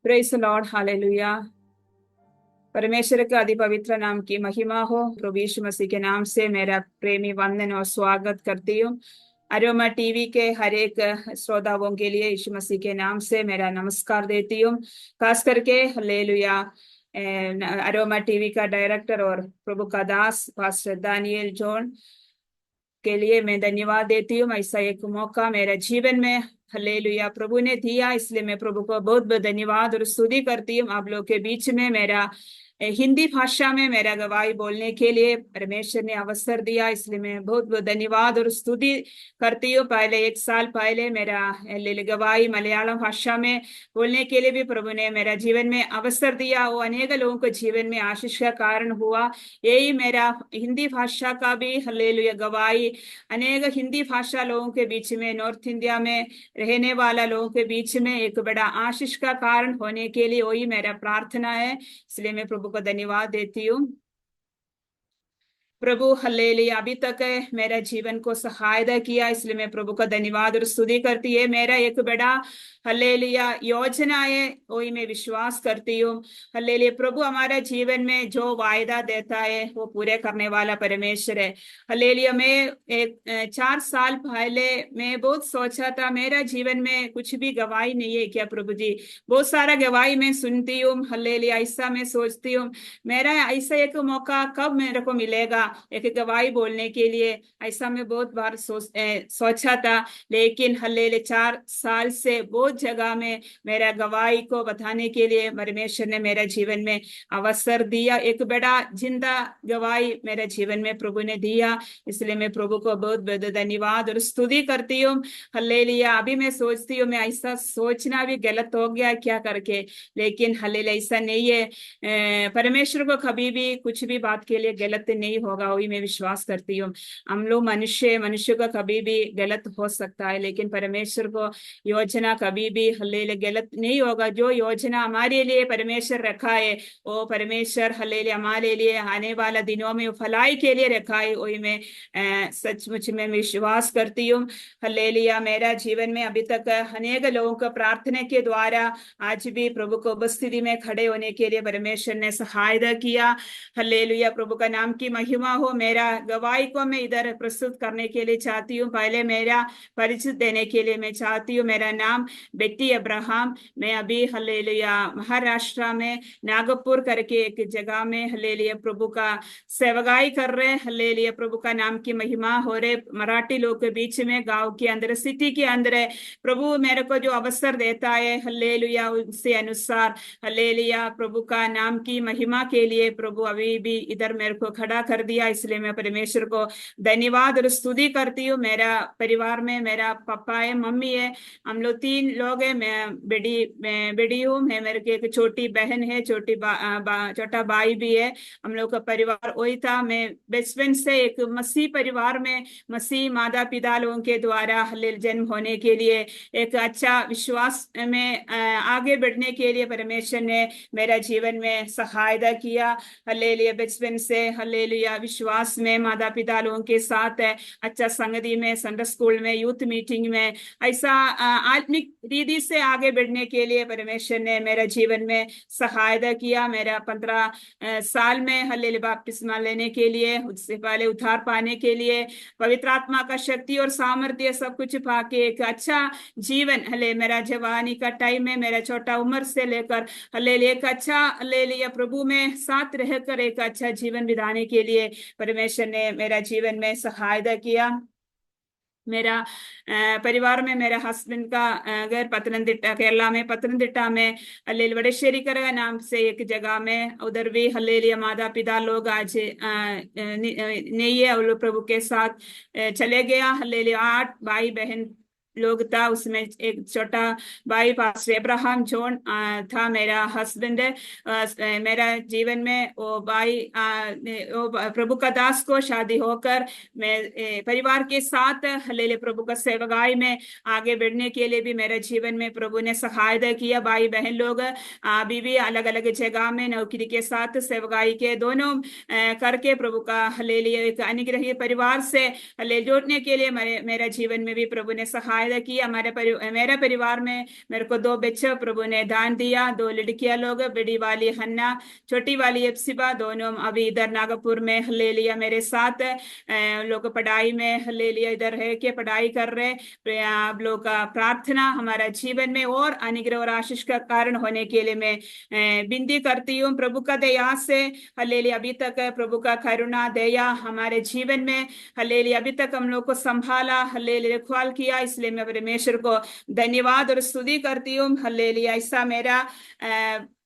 Praise Lord, hallelujah. परमेश्वर के अति पवित्र नाम की महिमा हो। प्रभु यीशु मसीह के नाम से मेरा प्रेमी वंदन और स्वागत करती हूँ। अरोमा टीवी के हर एक श्रोताओं के लिए यीशु मसीह के नाम से मेरा नमस्कार देती हूँ। खास करके हालेलुया अरोमा टीवी का डायरेक्टर और प्रभु का दास पास्टर दानियल जॉन के लिए मैं धन्यवाद देती हूँ। ऐसा एक मौका मेरे जीवन में हालेलुया प्रभु ने दिया, इसलिए मैं प्रभु को बहुत बहुत धन्यवाद और स्तुति करती हूँ। आप लोग के बीच में मेरा हिंदी भाषा में मेरा गवाही बोलने के लिए परमेश्वर ने अवसर दिया, इसलिए मैं बहुत बहुत धन्यवाद और स्तुति करती हूँ। पहले 1 साल पहले मेरा गवाही मलयालम भाषा में बोलने के लिए भी प्रभु ने मेरा जीवन में अवसर दिया। वो अनेक लोगों को जीवन में आशीष का कारण हुआ। यही मेरा हिंदी भाषा का भी हालेलुया गवाही अनेक हिंदी भाषा लोगों के बीच में, नॉर्थ इंडिया में रहने वाला लोगों के बीच में एक बड़ा आशीष का कारण होने के लिए वही मेरा प्रार्थना है, इसलिए मैं प्रभु को धन्यवाद देती हूँ। प्रभु हालेलुया अभी तक मेरा जीवन को सहायता किया, इसलिए मैं प्रभु का धन्यवाद और स्तुति करती है। मेरा एक बड़ा हालेलुया योजना है, वही मैं विश्वास करती हूँ। हालेलुया प्रभु हमारे जीवन में जो वायदा देता है वो पूरे करने वाला परमेश्वर है। हालेलुया मैं 4 साल पहले मैं बहुत सोचा था मेरा जीवन में कुछ भी गवाही नहीं है क्या प्रभु जी। बहुत सारा गवाही मैं सुनती हूँ, हालेलुया ऐसा मैं सोचती हूँ मेरा ऐसा एक मौका कब मेरे को मिलेगा एक गवाही बोलने के लिए, ऐसा मैं बहुत बार सोचा था। लेकिन हालेलुया 4 साल से बहुत जगह में मेरा गवाही को बताने के लिए परमेश्वर ने मेरे जीवन में अवसर दिया। एक बड़ा जिंदा गवाही मेरे जीवन में प्रभु ने दिया, इसलिए मैं प्रभु को बहुत बहुत धन्यवाद और स्तुति करती हूँ। हालेलुया अभी मैं सोचती हूँ मैं ऐसा सोचना भी गलत हो गया क्या करके, लेकिन हालेलुया ऐसा नहीं है। परमेश्वर को कभी भी कुछ भी बात के लिए गलत नहीं होगा, वही मैं विश्वास करती हूँ। हम लोग मनुष्य को कभी भी गलत हो सकता है, लेकिन परमेश्वर को योजना कभी भी हालेलुया गलत नहीं होगा। जो योजना हमारे लिए परमेश्वर रखा है वो परमेश्वर हालेलुया हमारे लिए आने वाला दिनों में भलाई के लिए रखा है, वही मैं सचमुच में विश्वास करती हूँ। हालेलुया मेरा जीवन में अभी तक अनेक लोगों को प्रार्थना के द्वारा आज भी प्रभु को उपस्थिति में खड़े होने के लिए परमेश्वर ने सहायता किया। हालेलुया प्रभु का नाम की महिमा हो। मेरा गवाही को मैं इधर प्रस्तुत करने के लिए चाहती हूँ। पहले मेरा परिचय देने के लिए मैं चाहती हूँ। मेरा नाम बेटी अब्राहम, मैं अभी हालेलुया महाराष्ट्र में नागपुर करके एक जगह में हालेलुया प्रभु का सेवकाई कर रहे। हालेलुया प्रभु का नाम की महिमा हो रहे। मराठी लोग के बीच में गांव के अंदर सिटी के अंदर है। प्रभु मेरे को जो अवसर देता है हालेलुया उससे अनुसार हालेलुया प्रभु का नाम की महिमा के लिए प्रभु अभी भी इधर मेरे को खड़ा कर दिया, इसलिए मैं परमेश्वर को धन्यवाद और स्तुति करती हूँ। मेरा परिवार में मेरा पापा है, मम्मी है, हम लोग 3 लोग हैं। मैं बड़ी हूँ, मैं मेरे की एक छोटी बहन है, छोटा भाई भी है। हम लोग का परिवार वही था। मैं बचपन से एक मसीह परिवार में मसीह माता पिता लोगों के द्वारा हालेलुया जन्म होने के लिए एक अच्छा विश्वास में आगे बढ़ने के लिए परमेश्वर ने मेरा जीवन में सहायता किया। हालेलुया बचपन से हालेलुया विश्वास में माता पिता लोगों के साथ अच्छा संगति में, संडे स्कूल में, यूथ मीटिंग में ऐसा आत्मिक रीति से आगे बढ़ने के लिए परमेश्वर ने मेरा जीवन में सहायता किया। मेरा 15 साल में हालेलुया बपतिस्मा लेने के लिए, उससे पहले उद्धार पाने के लिए पवित्र आत्मा का शक्ति और सामर्थ्य सब कुछ पाके एक अच्छा जीवन हले मेरा जवानी का टाइम है, मेरा छोटा उम्र से लेकर हालेलुया एक अच्छा हालेलुया प्रभु में साथ रहकर एक अच्छा जीवन बिताने के लिए परमेश्वर ने मेरा जीवन में सहायता किया। मेरा परिवार में मेरा हस्बैंड का घर पतनंतिट्टा, केरला में पतनंतिट्टा में हल्लेल वडेश्वरीकर नाम से एक जगह में, उधर भी हालेलुया माता पिता लोग आज नहीं है, और प्रभु के साथ चले गया। हालेलुया 8 भाई बहन लोग था, उसमें एक छोटा भाई पास्टर अब्राहम जॉन था मेरा हस्बैंड है। मेरा जीवन में वो भाई वो प्रभु का दास को शादी होकर मैं परिवार के साथ हालेलुया प्रभु का सेवकाई में आगे बढ़ने के लिए भी मेरे जीवन में प्रभु ने सहायता किया। भाई बहन लोग अभी भी अलग अलग जगह में नौकरी के साथ सेवकाई के दोनों करके प्रभु का हालेलुया एक अनुग्रही परिवार से हालेलुया जोड़ने के लिए मेरे जीवन में भी प्रभु ने सहायता सहायता की। मेरा परिवार में मेरे को दो बच्चे प्रभु ने दान दिया, दो लड़कियां लोग, बड़ी वाली हन्ना, छोटी वाली एप्सिबा, दोनों अभी इधर नागपुर में ले लिया मेरे साथ। लोग पढ़ाई में ले लिया, इधर है कि पढ़ाई कर रहे। आप लोग का प्रार्थना हमारा जीवन में और अनुग्रह और आशीष का कारण होने के लिए मैं विनती करती हूँ। प्रभु का दया से हालेलुया अभी तक प्रभु का करुणा दया हमारे जीवन में हालेलुया अभी तक हम लोग को संभाला, हालेलुया रखवाल किया, इसलिए मैं परमेश्वर को धन्यवाद और स्तुति करती हूँ। हालेलुया ऐसा मेरा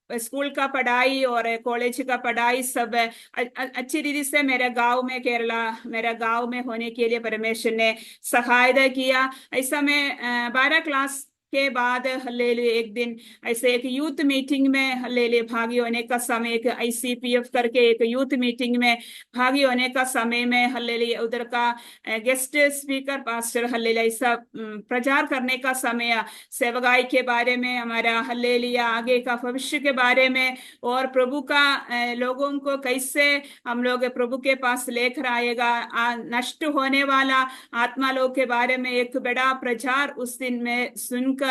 स्कूल का पढ़ाई और कॉलेज का पढ़ाई सब अच्छी रीति से मेरे गांव में, केरला मेरा गांव में होने के लिए परमेश्वर ने सहायता किया। ऐसा मैं 12 क्लास के बाद हालेलुया एक दिन ऐसे एक यूथ मीटिंग में हालेलुया भागी होने का समय, एक ICPF करके एक यूथ मीटिंग में भागी होने का समय में हालेलुया उधर का गेस्ट स्पीकर पास्टर हालेलुया ऐसा प्रचार करने का समय, सेवकाई के बारे में, हमारा हालेलुया आगे का भविष्य के बारे में और प्रभु का लोगों को कैसे हम लोग प्रभु के पास लेकर आएगा, नष्ट होने वाला आत्मा लोग के बारे में एक बड़ा प्रचार उस दिन में सुनकर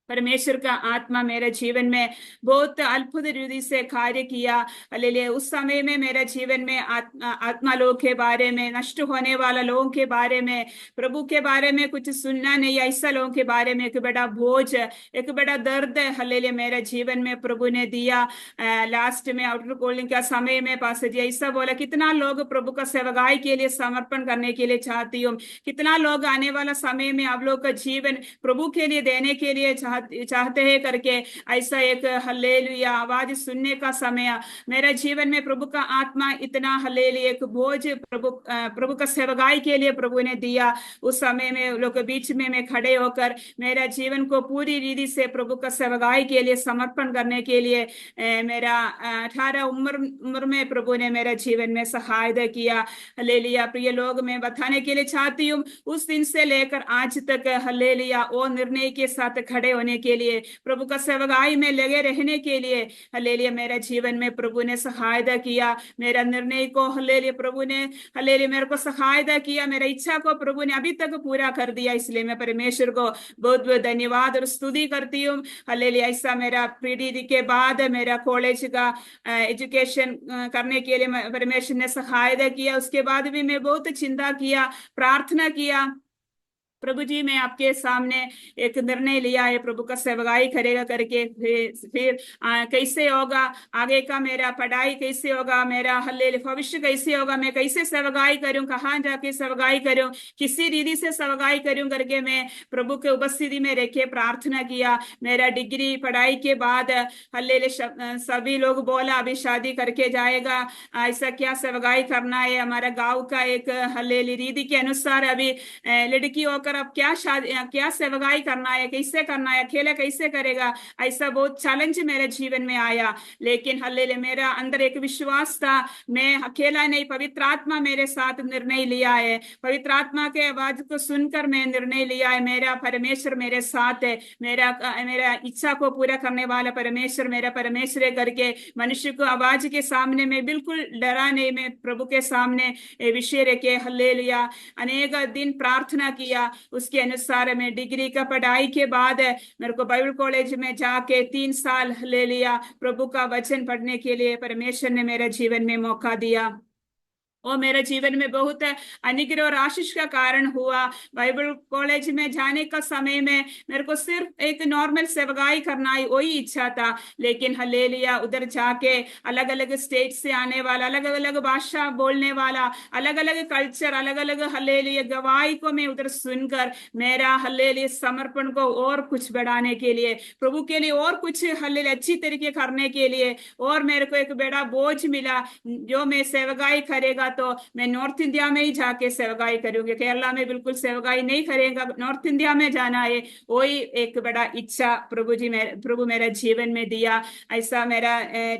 परमेश्वर का आत्मा मेरे जीवन में बहुत अद्भुत रीति से कार्य किया। हालेलुया उस समय में मेरे जीवन में आत्मा लोग के बारे में, नष्ट होने वाला लोगों के बारे में, प्रभु के बारे में कुछ सुनना नहीं, ऐसा लोगों के बारे में एक बड़ा बोझ, एक बड़ा दर्द हालेलुया मेरे जीवन में प्रभु ने दिया। लास्ट में आउटर कॉलिंग का समय में पास्टर जी ऐसा बोला, कितना लोग प्रभु का सेवकाई के लिए समर्पण करने के लिए चाहती हूँ, कितना लोग आने वाला समय में आप लोग का जीवन प्रभु के लिए देने के लिए चाहते हैं करके ऐसा एक हालेलुया आवाज सुनने का समय मेरा जीवन में प्रभु का आत्मा इतना हालेलुया एक बोझ प्रभु का सेवकाई के लिए प्रभु ने दिया। उस समय में लोग बीच में मैं खड़े होकर मेरा जीवन को पूरी रीति से प्रभु का सेवकाई के लिए समर्पण करने के लिए मेरा 18 उम्र में प्रभु ने मेरा जीवन में सहायता किया। हालेलुया प्रिय लोग, मैं बताने के लिए चाहती हूँ उस दिन से लेकर आज तक हालेलुया वो निर्णय के साथ खड़े होने के लिए, प्रभु का सेवकाई में लगे रहने के लिए हालेलुया मेरे जीवन में प्रभु ने सहायता किया। मेरा निर्णय को हालेलुया प्रभु ने हालेलुया मेरे को सहायता किया, मेरा इच्छा को प्रभु ने अभी तक पूरा कर दिया, इसलिए मैं परमेश्वर को बहुत बहुत धन्यवाद और स्तुति करती हूँ। हालेलुया ऐसा मेरा पीढ़ी के बाद मेरा कॉलेज का एजुकेशन करने के लिए परमेश्वर ने सहायता किया। उसके बाद भी मैं बहुत चिंता किया, प्रार्थना किया, प्रभु जी मैं आपके सामने एक निर्णय लिया है प्रभु का सेवकाई करेगा करके, फिर कैसे होगा आगे का मेरा पढ़ाई, कैसे होगा मेरा हालेलुया भविष्य, कैसे होगा, मैं कैसे सेवकाई करूं, कहाँ जाके सेवकाई करूं, किसी रीति से सेवकाई करूं करके मैं प्रभु के उपस्थिति में रह के प्रार्थना किया। मेरा डिग्री पढ़ाई के बाद हालेलुया सभी लोग बोला अभी शादी करके जाएगा, ऐसा क्या सेवकाई करना है, हमारा गाँव का एक हालेलुया रीति के अनुसार अभी लड़की होकर अब क्या शादी, क्या सेवकाई करना है, कैसे करना है, अकेले कैसे करेगा, ऐसा बहुत चैलेंज मेरे जीवन में आया। लेकिन हालेलुया मेरा अंदर एक विश्वास था, मैं अकेला नहीं, पवित्र आत्मा मेरे साथ निर्णय लिया है, पवित्र आत्मा के आवाज को सुनकर मैं निर्णय लिया है, मेरा परमेश्वर मेरे साथ है, मेरा इच्छा को पूरा करने वाला परमेश्वर मेरा परमेश्वर है करके मनुष्य को आवाज के सामने में बिल्कुल डरा नहीं, मैं प्रभु के सामने विषय रखे हालेलुया अनेक दिन प्रार्थना किया। उसके अनुसार मैं डिग्री का पढ़ाई के बाद मेरे को बाइबल कॉलेज में जाके 3 साल ले लिया, प्रभु का वचन पढ़ने के लिए परमेश्वर ने मेरे जीवन में मौका दिया और मेरे जीवन में बहुत अनुग्रह और आशीष का कारण हुआ। बाइबल कॉलेज में जाने का समय में मेरे को सिर्फ एक नॉर्मल सेवकाई करना है वही इच्छा था, लेकिन हालेलुया उधर जाके अलग अलग स्टेट से आने वाला, अलग अलग भाषा बोलने वाला, अलग अलग कल्चर, अलग अलग हालेलुया गवाही को मैं उधर सुनकर मेरा हालेलुया समर्पण को और कुछ बढ़ाने के लिए, प्रभु के लिए और कुछ हालेलुया अच्छी तरीके करने के लिए, और मेरे को एक बड़ा बोझ मिला, जो मैं सेवकाई करेगा तो मैं नॉर्थ इंडिया में ही जाके सेवकाई करूंगी, केरला में बिल्कुल सेवकाई नहीं करेगा, नॉर्थ इंडिया में जाना है, वही एक बड़ा इच्छा प्रभु मेरे जीवन में दिया। ऐसा मेरा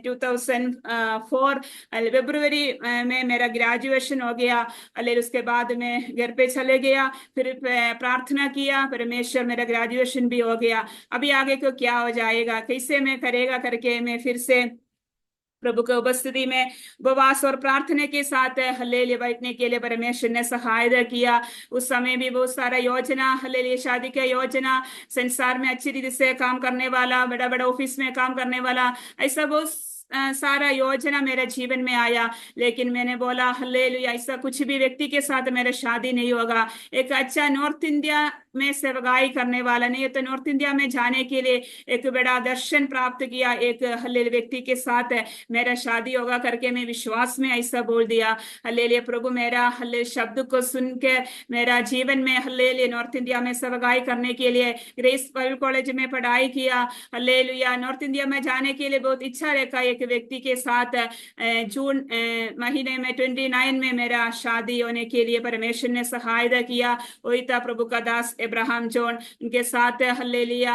2004 फरवरी में मेरा ग्रेजुएशन हो गया। उसके बाद मैं घर पे चले गया, फिर प्रार्थना किया, परमेश्वर मेरा ग्रेजुएशन भी हो गया, अभी आगे को क्या हो जाएगा, कैसे मैं करेगा करके मैं फिर से प्रभु के उपस्थिति में उपवास और प्रार्थना के साथ हल्लेलुया बैठने के लिए परमेश्वर ने सहायता किया। उस समय भी बहुत सारा योजना, हल्लेलुया शादी का योजना, संसार में अच्छी रीति से काम करने वाला, बड़ा बड़ा ऑफिस में काम करने वाला, ऐसा बहुत सारा योजना मेरे जीवन में आया। लेकिन मैंने बोला हल्लेलुया, ऐसा कुछ भी व्यक्ति के साथ मेरा शादी नहीं होगा। एक अच्छा नॉर्थ इंडिया में सेवकाई करने वाला नहीं है, तो नॉर्थ इंडिया में जाने के लिए एक बड़ा दर्शन प्राप्त किया, एक हल्लेलुया व्यक्ति के साथ मेरा शादी होगा करके मैं विश्वास में ऐसा बोल दिया। हल्लेलुया, प्रभु मेरा हल्लेलुया शब्द को सुनकर मेरा जीवन में हल्लेलुया नॉर्थ इंडिया में सेवकाई करने के लिए ग्रेस बाइबल कॉलेज में पढ़ाई किया। हल्लेलुया, नॉर्थ इंडिया में जाने के लिए बहुत इच्छा रखा एक व्यक्ति के साथ। जून महीने में 29 में मेरा शादी होने के लिए परमेश्वर ने सहायता किया। वही था प्रभु का दास अब्राहम जॉन, उनके साथ हल्लेलुया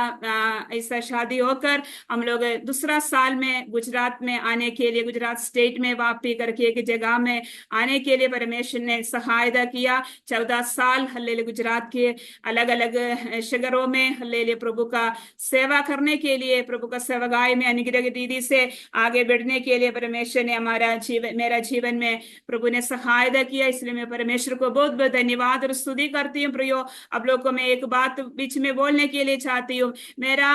ऐसा शादी होकर हम लोग दूसरा साल में गुजरात में आने के लिए, गुजरात स्टेट में वापी करके एक जगह में आने के लिए परमेश्वर ने सहायता किया। 14 साल हल्लेलुया गुजरात के अलग अलग शहरों में हल्लेलुया प्रभु का सेवा करने के लिए, प्रभु का सेवकाई में अनुग्रह दीदी से आगे बढ़ने के लिए परमेश्वर ने मेरा जीवन में प्रभु ने सहायता किया। इसलिए मैं परमेश्वर को बहुत बहुत धन्यवाद और स्तुति करती हूँ। प्रियो, आप लोग को मैं एक बात बीच में बोलने के लिए चाहती हूँ। मेरा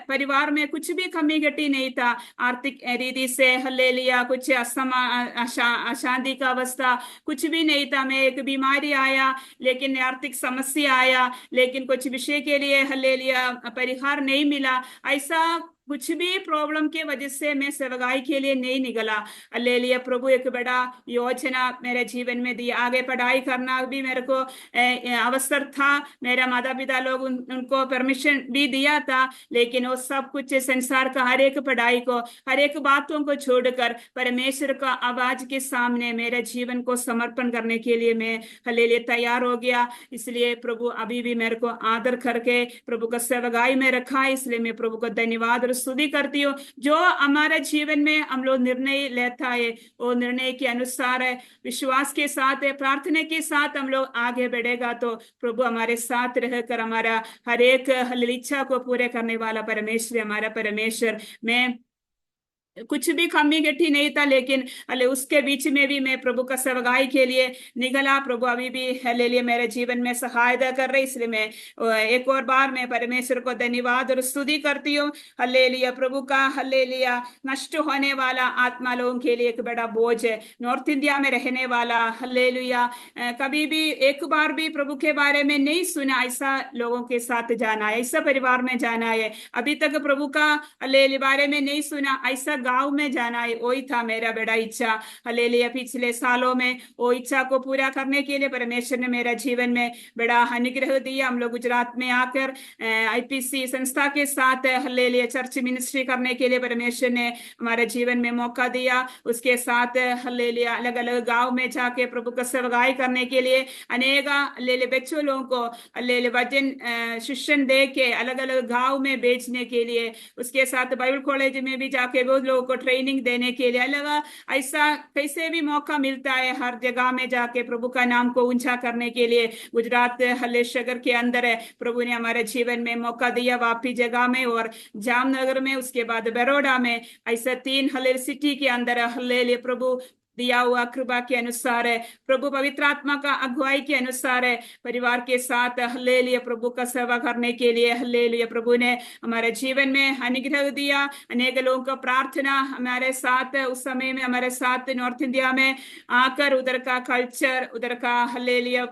परिवार में कुछ भी कमी घटी नहीं था, आर्थिक रीति से हल्लेलुया कुछ अशांति का अवस्था कुछ भी नहीं था। मैं एक बीमारी आया, लेकिन आर्थिक समस्या आया, लेकिन कुछ विषय के लिए हल्लेलुया परिहार नहीं मिला। ऐसा कुछ भी प्रॉब्लम के वजह से मैं सेवकाई के लिए नहीं निकला। हल्लेलुया, प्रभु एक बड़ा योजना मेरे जीवन में दी। आगे पढ़ाई करना भी मेरे को अवसर था, मेरा माता पिता लोग उनको परमिशन भी दिया था, लेकिन वो सब कुछ संसार का हर एक पढ़ाई को, हर एक बातों को छोड़कर परमेश्वर का आवाज के सामने मेरे जीवन को समर्पण करने के लिए मैं हल्लेलुया तैयार हो गया। इसलिए प्रभु अभी भी मेरे को आदर करके प्रभु का सेवकाई में रखा है। इसलिए मैं प्रभु को धन्यवाद स्तुति करती हूँ। जो हमारे जीवन में हम लोग निर्णय लेता है, वो निर्णय के अनुसार है, विश्वास के साथ है, प्रार्थना के साथ हम लोग आगे बढ़ेगा तो प्रभु हमारे साथ रहकर हमारा हर एक इच्छा को पूरे करने वाला परमेश्वर, हमारा परमेश्वर। मैं कुछ भी कमी घटी नहीं था, लेकिन अले उसके बीच में भी मैं प्रभु का सेवकाई के लिए निकला। प्रभु अभी भी हल्लेलुया मेरे जीवन में सहायता कर रही। इसलिए मैं एक और बार मैं परमेश्वर को धन्यवाद और स्तुति करती हूँ। हल्लेलुया, प्रभु का हल्लेलुया नष्ट होने वाला आत्मा लोगों के लिए एक बड़ा बोझ है। नॉर्थ इंडिया में रहने वाला हल्लेलुया कभी भी एक बार भी प्रभु के बारे में नहीं सुना, ऐसा लोगों के साथ जाना है, ऐसा परिवार में जाना है, अभी तक प्रभु का हल्लेलुया बारे में नहीं सुना, ऐसा गांव में जाना है। वही था मेरा बड़ा इच्छा। हल्लेलुया, पिछले सालों में वो इच्छा को पूरा करने के लिए परमेश्वर ने मेरा जीवन में बड़ा अनुग्रह दिया। हम लोग गुजरात में आकर आईपीसी संस्था के साथ हल्लेलुया चर्च मिनिस्ट्री करने के लिए परमेश्वर ने हमारे जीवन में मौका दिया। उसके साथ हल्लेलुया अलग अलग गांव में जाके प्रभु का सेवकाई करने के लिए अनेक हल्लेलुया बच्चों लोगों को हल्लेलुया वचन शिक्षण दे के अलग अलग गांव में बेचने के लिए, उसके साथ बाइबल कॉलेज में भी जाके बहुत लोगों को ट्रेनिंग देने के लिए अलग ऐसा कैसे भी मौका मिलता है हर जगह में जाके प्रभु का नाम को ऊंचा करने के लिए। गुजरात हल्ले शहर के अंदर है, प्रभु ने हमारे जीवन में मौका दिया, वापी जगह में और जामनगर में, उसके बाद बड़ौदा में, ऐसा 3 हल्ले सिटी के अंदर हल्लेलुया प्रभु दिया हुआ कृपा के अनुसार है, प्रभु पवित्र आत्मा का अगुवाई के अनुसार है, परिवार के साथ हल्लेलुया प्रभु का सेवा करने के लिए हल्लेलुया प्रभु ने हमारे जीवन में अनुग्रह दिया। अनेक लोगों का प्रार्थना हमारे साथ उस समय में हमारे साथ नॉर्थ इंडिया में आकर उधर का कल्चर, उधर का हल्लेलुया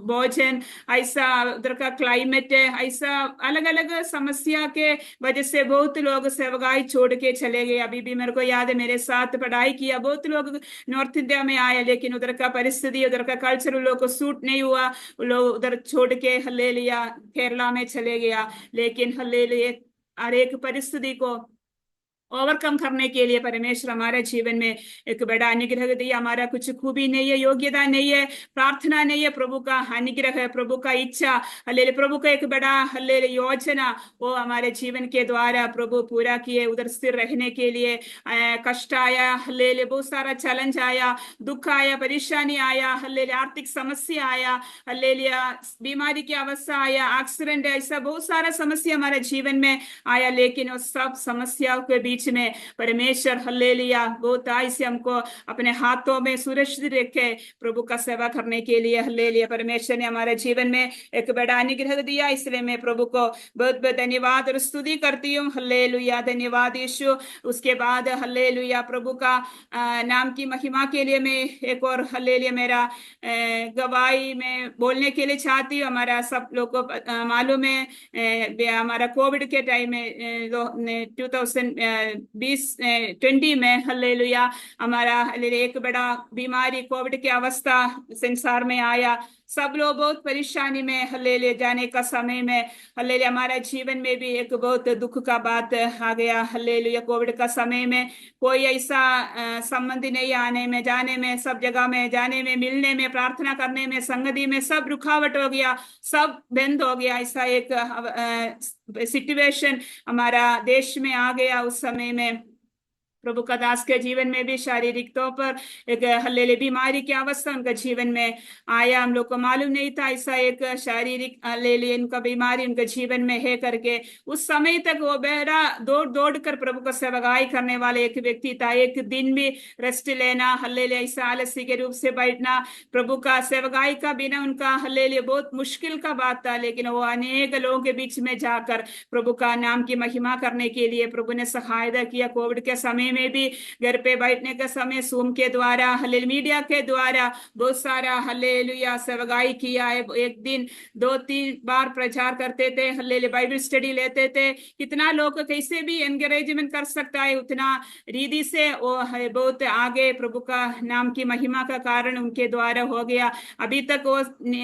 भोजन, ऐसा उधर का क्लाइमेट, ऐसा अलग अलग समस्या के वजह से बहुत लोग सेवकाई छोड़ के चले गए। अभी भी मेरे को याद है, मेरे साथ पढ़ाई किया बहुत लोग नॉर्थ इंडिया में आए, लेकिन उधर का परिस्थिति, उधर का कल्चर उन लोगों को सूट नहीं हुआ, उन लोग उधर छोड़ के हल्लेलुया केरला में चले गया। लेकिन हल्लेलुया हर एक परिस्थिति को ओवरकम करने के लिए परमेश्वर हमारे जीवन में एक बड़ा अनुग्रह दिया। हमारा कुछ खूबी नहीं है, योग्यता नहीं है, प्रार्थना नहीं है, प्रभु का अनुग्रह है, प्रभु का इच्छा हल्लेलुया, प्रभु का एक बड़ा हल्लेलुया योजना वो हमारे जीवन के द्वारा प्रभु पूरा किए। उधर स्थिर रहने के लिए कष्ट आया, हल्लेलुया बहुत सारा चैलेंज आया, दुख आया, परेशानी आया, हल्लेलुया आर्थिक समस्या आया, हल्लेलुया बीमारी की अवस्था आया, एक्सीडेंट, ऐसा बहुत सारा समस्या हमारे जीवन में आया। लेकिन उस सब समस्याओं के बीच बीच में परमेश्वर हल्लेलुया बहुत आई से हमको अपने हाथों में सुरक्षित रखे प्रभु का सेवा करने के लिए। हल्लेलुया, परमेश्वर ने हमारे जीवन में एक बड़ा अनुग्रह दिया, इसलिए मैं प्रभु को बहुत बहुत धन्यवाद और स्तुति करती हूँ। हल्लेलुया, धन्यवाद यीशु। उसके बाद हल्लेलुया प्रभु का नाम की महिमा के लिए मैं एक और हल्लेलुया मेरा गवाही में बोलने के लिए चाहती हूँ। हमारा सब लोग को मालूम है हमारा कोविड के टाइम में 2020 में हल्लेलुया हमारा एक बड़ा बीमारी कोविड की अवस्था संसार में आया। सब लोग बहुत परेशानी में हल्लेलुया जाने का समय में हल्लेलुया हमारा जीवन में भी एक बहुत दुख का बात आ गया। हल्लेलुया कोविड का समय में कोई ऐसा संबंधी नहीं आने में जाने में, सब जगह में जाने में, मिलने में, प्रार्थना करने में, संगति में सब रुकावट हो गया, सब बंद हो गया। ऐसा एक सिचुएशन हमारा देश में आ गया। उस समय में प्रभु का दास के जीवन में भी शारीरिक तौर पर एक हल्लेलुया बीमारी की अवस्था उनका जीवन में आया। हम लोग को मालूम नहीं था ऐसा एक शारीरिक हल्लेलुया इनका बीमारी उनके जीवन में है करके। उस समय तक वो बेहरा दौड़ दौड़ कर प्रभु का सेवकाई करने वाले एक व्यक्ति था। एक दिन भी रेस्ट लेना हल्लेलुया ऐसा आलस्य के रूप से बैठना प्रभु का सेवकाई का बिना उनका हल्लेलुया बहुत मुश्किल का बात था। लेकिन वो अनेक लोगों के बीच में जाकर प्रभु का नाम की महिमा करने के लिए प्रभु ने सहायता किया। कोविड के समय में भी घर पे बैठने का समय सूम के द्वारा हल्लेलुया मीडिया के द्वारा बहुत सारा हल्लेलुया सेवकाई किया है। एक दिन 2-3 बार प्रचार करते थे, हल्लेलुया बाइबल स्टडी लेते थे। कितना लोग कैसे भी एनकरेजमेंट कर सकता है उतना रीति से वो बहुत आगे प्रभु का नाम की महिमा का कारण उनके द्वारा हो गया। अभी तक वो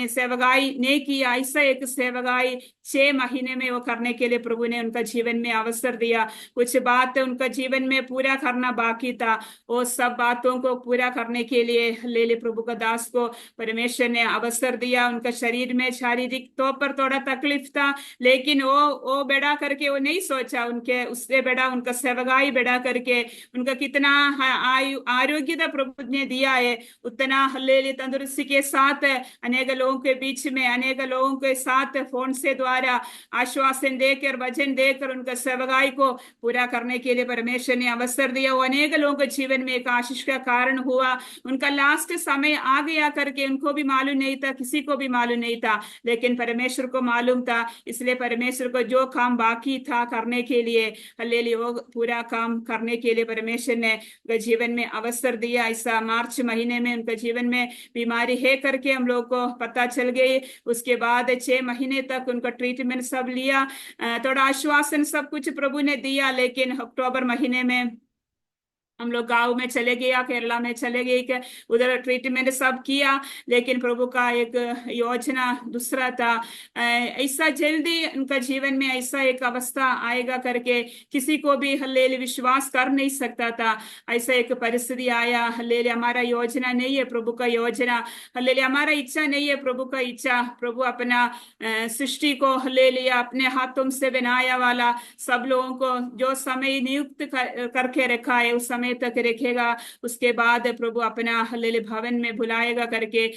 सेवकाई नहीं किया, ऐसा एक सेवकाई 6 महीने में वो करने के लिए प्रभु ने उनका जीवन में अवसर दिया। कुछ बात उनका जीवन में पूरा करना बाकी था, वो सब बातों को पूरा करने के लिए हल्लेलुया प्रभु का दास को परमेश्वर ने अवसर दिया। उनका शरीर में शारीरिक तौर पर थोड़ा तकलीफ था, लेकिन वो बेड़ा करके वो नहीं सोचा उनके उससे बेड़ा उनका सेवकाई बेड़ा करके उनका कितना आरोग्यता प्रभु ने दिया है उतना हल्लेलुया तंदुरुस्ती के साथ अनेक लोगों के बीच में अनेक लोगों के साथ फोन से द्वारा आश्वासन देकर वचन देकर उनका सेवकाई को पूरा करने के लिए परमेश्वर ने अवसर दिया। वो अनेक लोगों के जीवन में एक आशीष का कारण हुआ। उनका लास्ट समय आ गया करके उनको भी मालूम नहीं था, किसी को भी मालूम नहीं था, लेकिन परमेश्वर को मालूम था। इसलिए परमेश्वर को जो काम बाकी था करने के लिए हल्लेलुया वो पूरा काम करने के लिए परमेश्वर ने उनके जीवन में अवसर दिया। ऐसा मार्च महीने में उनके जीवन में बीमारी है करके हम लोग को पता चल गई। उसके बाद 6 महीने तक उनका ट्रीटमेंट सब लिया, थोड़ा आश्वासन सब कुछ प्रभु ने दिया। लेकिन अक्टूबर महीने में हम लोग गांव में चले गया, केरला में चले गए, उधर ट्रीटमेंट सब किया। लेकिन प्रभु का एक योजना दूसरा था। ऐसा जल्दी उनका जीवन में ऐसा एक अवस्था आएगा करके किसी को भी हल्लेलुया विश्वास कर नहीं सकता था। ऐसा एक परिस्थिति आया। हल्लेलुया हमारा योजना नहीं है प्रभु का योजना, हल्लेलुया हमारा इच्छा नहीं है प्रभु का इच्छा। प्रभु अपना सृष्टि को हल्लेलुया अपने हाथों से बनाया वाला सब लोगों को जो समय नियुक्त करके रखा है उस समय तक रखेगा। उसके बाद प्रभु अपना हल्लेलुया भवन में बुलाएगा करके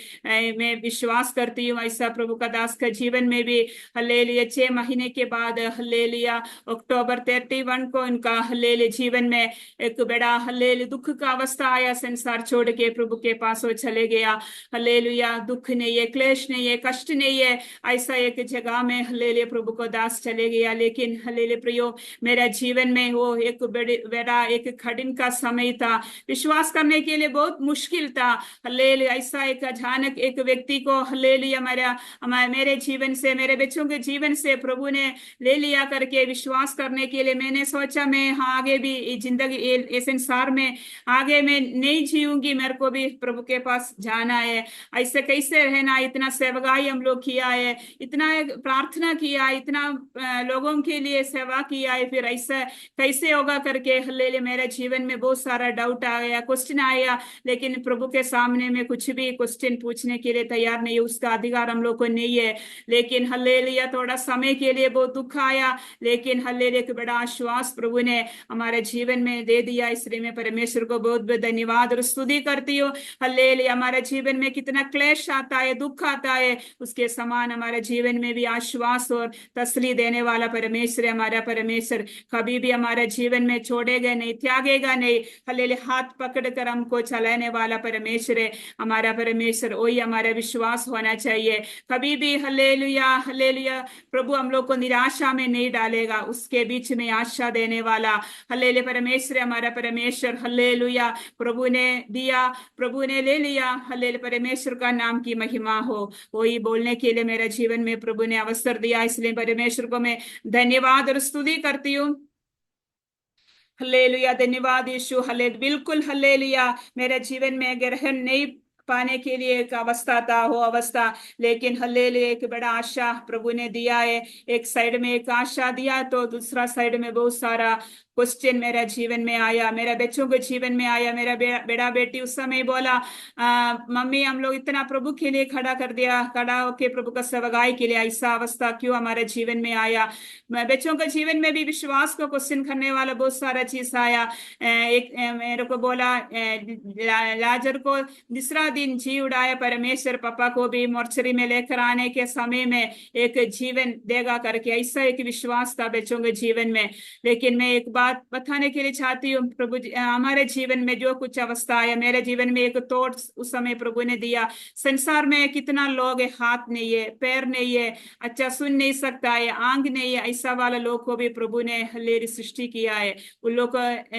मैं विश्वास करती हूँ। ऐसा प्रभु का दास का जीवन में भी हल्लेलुया 6 महीने के बाद हल्लेलुया अक्टूबर 31 को उनका हल्लेलुया जीवन में एक बड़ा हल्लेलुया दुख का अवस्था आया। संसार छोड़ के प्रभु के पास वो चले गया। हल्लेलुया दुख नहीं है, क्लेश नहीं है, कष्ट नहीं है, ऐसा एक जगह में हल्लेलुया प्रभु को दास चले गया। लेकिन हल्लेलुया प्रियो मेरा जीवन में वो एक बड़ा एक कठिन का समय था, विश्वास करने के लिए बहुत मुश्किल था। हल्लेलुया ऐसा एक अचानक एक व्यक्ति को हल्लेलुया मेरे जीवन से मेरे बच्चों के जीवन से प्रभु ने ले लिया करके विश्वास करने के लिए मैंने सोचा मैं आगे भी जिंदगी इस संसार में आगे मैं नहीं जीऊंगी, मेरे को भी प्रभु के पास जाना है। ऐसे कैसे रहना, इतना सेवकाई हम लोग किया है, इतना प्रार्थना किया, इतना लोगों के लिए सेवा किया है, फिर ऐसा कैसे होगा करके हल्लेलुया मेरे जीवन में बहुत सारा डाउट आया, क्वेश्चन आया, लेकिन प्रभु के सामने में कुछ भी क्वेश्चन पूछने के लिए तैयार नहीं, उसका अधिकार हम लोग को नहीं है। लेकिन हल्लेलुया, थोड़ा समय के लिए बहुत दुख आया, लेकिन हल्लेलुया एक बड़ा आश्वास प्रभु ने हमारे जीवन में दे दिया। इसलिए मैं परमेश्वर को बहुत बहुत धन्यवाद और स्तुति करती हूँ। हल्लेलुया, हमारे जीवन में कितना क्लेश आता है, दुख आता है, उसके समान हमारे जीवन में भी आश्वास और तसल्ली देने वाला परमेश्वर है। हमारा परमेश्वर कभी भी हमारे जीवन में छोड़ेगा नहीं, त्यागेगा नहीं। हल्लेलुया, हाथ पकड़ कर हमको चलाने वाला परमेश्वर है हमारा परमेश्वर। वही हमारा विश्वास होना चाहिए। कभी भी हल्लेलुया हल्लेलुया, प्रभु हम लोग को निराशा में नहीं डालेगा, उसके बीच में आशा देने वाला हल्लेलुया परमेश्वर हमारा परमेश्वर। हल्लेलुया, प्रभु ने दिया, प्रभु ने ले लिया। हल्लेलुया, परमेश्वर का नाम की महिमा हो। वही बोलने के लिए मेरे जीवन में प्रभु ने अवसर दिया, इसलिए परमेश्वर को मैं धन्यवाद और स्तुति करती हूँ। हल्लेलुया, धन्यवाद यीशु। हल्लेलुया, बिल्कुल हल्लेलुया, मेरे जीवन में ग्रहण नहीं पाने के लिए एक अवस्था था, वो अवस्था, लेकिन हल्लेलुया एक बड़ा आशा प्रभु ने दिया है। एक साइड में एक आशा दिया तो दूसरा साइड में बहुत सारा क्वेश्चन मेरा जीवन में आया, मेरे बच्चों के जीवन में आया। मेरा बेटा बेटी उस समय बोला, मम्मी हम लोग इतना प्रभु के लिए खड़ा कर दिया, खड़ा होके प्रभु का सेवकाई के लिए, ऐसा अवस्था क्यों हमारे जीवन में आया। बच्चों के जीवन में भी विश्वास को क्वेश्चन करने वाला बहुत सारा चीज आया। एक मेरे को बोला, लाजर को दूसरा दिन जी उड़ाया परमेश्वर, पापा को भी मोर्चरी में लेकर आने के समय में एक जीवन देगा करके, ऐसा एक विश्वास था बच्चों के जीवन में। लेकिन मैं एक बात बताने के लिए चाहती हूँ, प्रभु हमारे जीवन में जो कुछ अवस्था है, मेरे जीवन में एक थॉट उस समय प्रभु ने दिया, संसार में कितना लोग है, हाथ नहीं है, पैर नहीं है, अच्छा सुन नहीं सकता है, आंख नहीं है, ऐसा वाला लोग को भी प्रभु ने हल्लेलुया सृष्टि किया है। उन लोग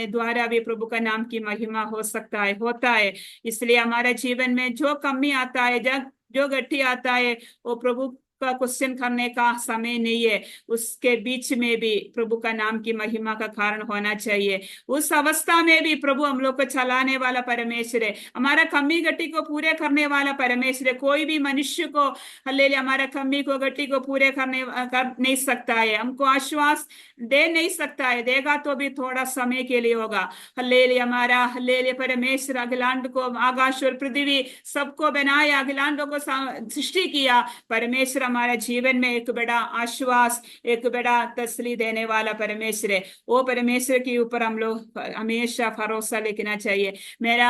द्वारा भी प्रभु का नाम की महिमा हो सकता है, होता है। इसलिए हमारे जीवन में जो कमी आता है, जब जो गट्टी आता है, वो प्रभु का क्वेश्चन करने का समय नहीं है। उसके बीच में भी प्रभु का नाम की महिमा का कारण होना चाहिए। उस अवस्था में भी प्रभु हम लोग को चलाने वाला परमेश्वर है, हमारा कमी गट्टी को पूरे करने वाला परमेश्वर है। कोई भी मनुष्य को हल्लेलुया हमारा कमी को गट्टी को पूरे कर नहीं सकता है, हमको आश्वास दे नहीं सकता है, देगा तो भी थोड़ा समय के लिए होगा। हल्लेलुया, हमारा हल्लेलुया परमेश्वर अखिलांड को, आकाश और पृथ्वी सबको बनाया, अखिलांडों को सृष्टि किया। परमेश्वर हमारे जीवन में एक बड़ा आश्वास, एक बड़ा तसल्ली देने वाला परमेश्वर है। वो परमेश्वर के ऊपर हम लोग हमेशा भरोसा लेना चाहिए। मेरा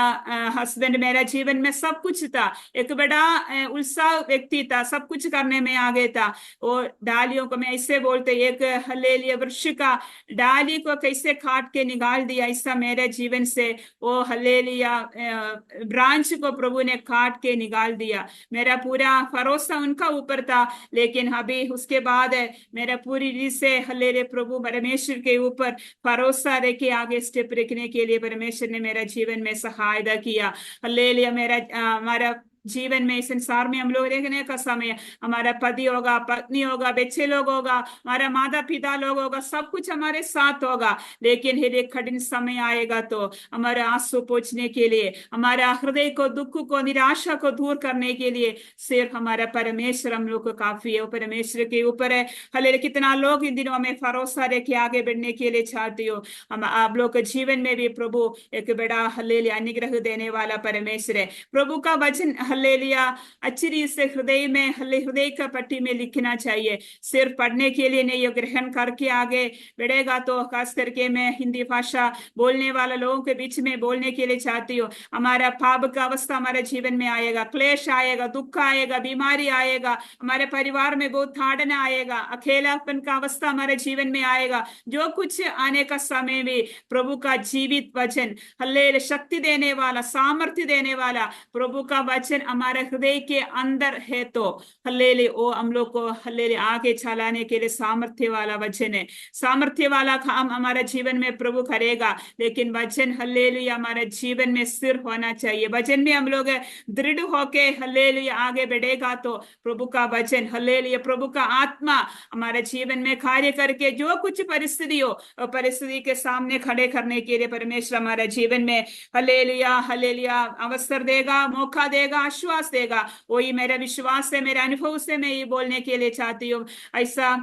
हस्बैंड मेरा जीवन में सब कुछ था, एक बड़ा उत्साह व्यक्ति था, सब कुछ करने में आगे था। वो डालियों को मैं ऐसे बोलते, एक हल्लेलुया वृक्ष का डाली को कैसे काट के निकाल दिया, ऐसा मेरे जीवन से वो हल्लेलुया ब्रांच को प्रभु ने काट के निकाल दिया। मेरा पूरा भरोसा उनका ऊपर था, लेकिन अभी उसके बाद मेरा पूरी रीत से हल्लेलुया प्रभु परमेश्वर के ऊपर भरोसा रखे आगे स्टेप रखने के लिए परमेश्वर ने मेरा जीवन में सहायता किया। हल्लेलुया, मेरा हमारा जीवन में इस संसार में हम लोग रहने का समय, हमारा पति होगा, पत्नी होगा, बच्चे लोग होगा, हमारा माता पिता लोग होगा, सब कुछ हमारे साथ होगा। लेकिन एक कठिन समय आएगा तो हमारे आंसू पोंछने के लिए, हमारा हृदय को, दुख को, निराशा को दूर करने के लिए सिर्फ हमारा परमेश्वर हम लोग को काफी है। वो परमेश्वर के ऊपर है। हल्लेलुया, कितना लोग इन दिनों में भरोसा रख के आगे बढ़ने के लिए चाहती हो। हम आप लोग के जीवन में भी प्रभु एक बड़ा हल्लेलुया अनुग्रह देने वाला परमेश्वर है। प्रभु का वचन हल्लेलुया अच्छी रीत से हृदय में, हृदय का पट्टी में लिखना चाहिए, सिर्फ पढ़ने के लिए नहीं। ग्रहण करके आगे बढ़ेगा तो, खास करके मैं हिंदी भाषा बोलने वाले लोगों के बीच में बोलने के लिए चाहती हूँ, हमारा पाप का अवस्था हमारे जीवन में आएगा, क्लेश आएगा, दुख आएगा, बीमारी आएगा, हमारे परिवार में बहुत ताड़ना आएगा, अकेलापन का अवस्था हमारे जीवन में आएगा। जो कुछ आने का समय में प्रभु का जीवित वचन हल्लेलुया शक्ति देने वाला, सामर्थ्य देने वाला प्रभु का वचन हमारे हृदय के अंदर है तो हल्लेलुया वो हम लोग को हल्लेलुया आगे चलाने के लिए सामर्थ्य वाला वचन है। सामर्थ्य वाला काम हमारे जीवन में प्रभु करेगा, लेकिन वचन हल्लेलुया हमारे जीवन में स्थिर होना चाहिए। वचन में हम लोग दृढ़ होके हल्लेलुया आगे बढ़ेगा तो प्रभु का वचन हल्लेलुया, प्रभु का आत्मा हमारे जीवन में कार्य करके जो कुछ परिस्थिति हो, परिस्थिति के सामने खड़े करने के लिए परमेश्वर हमारे जीवन में हल्लेलुया हल्लेलुया अवसर देगा, मौका देगा, आश्वास देगा। वही मेरा विश्वास है, मेरे अनुभव से मैं ये बोलने के लिए चाहती हूँ। ऐसा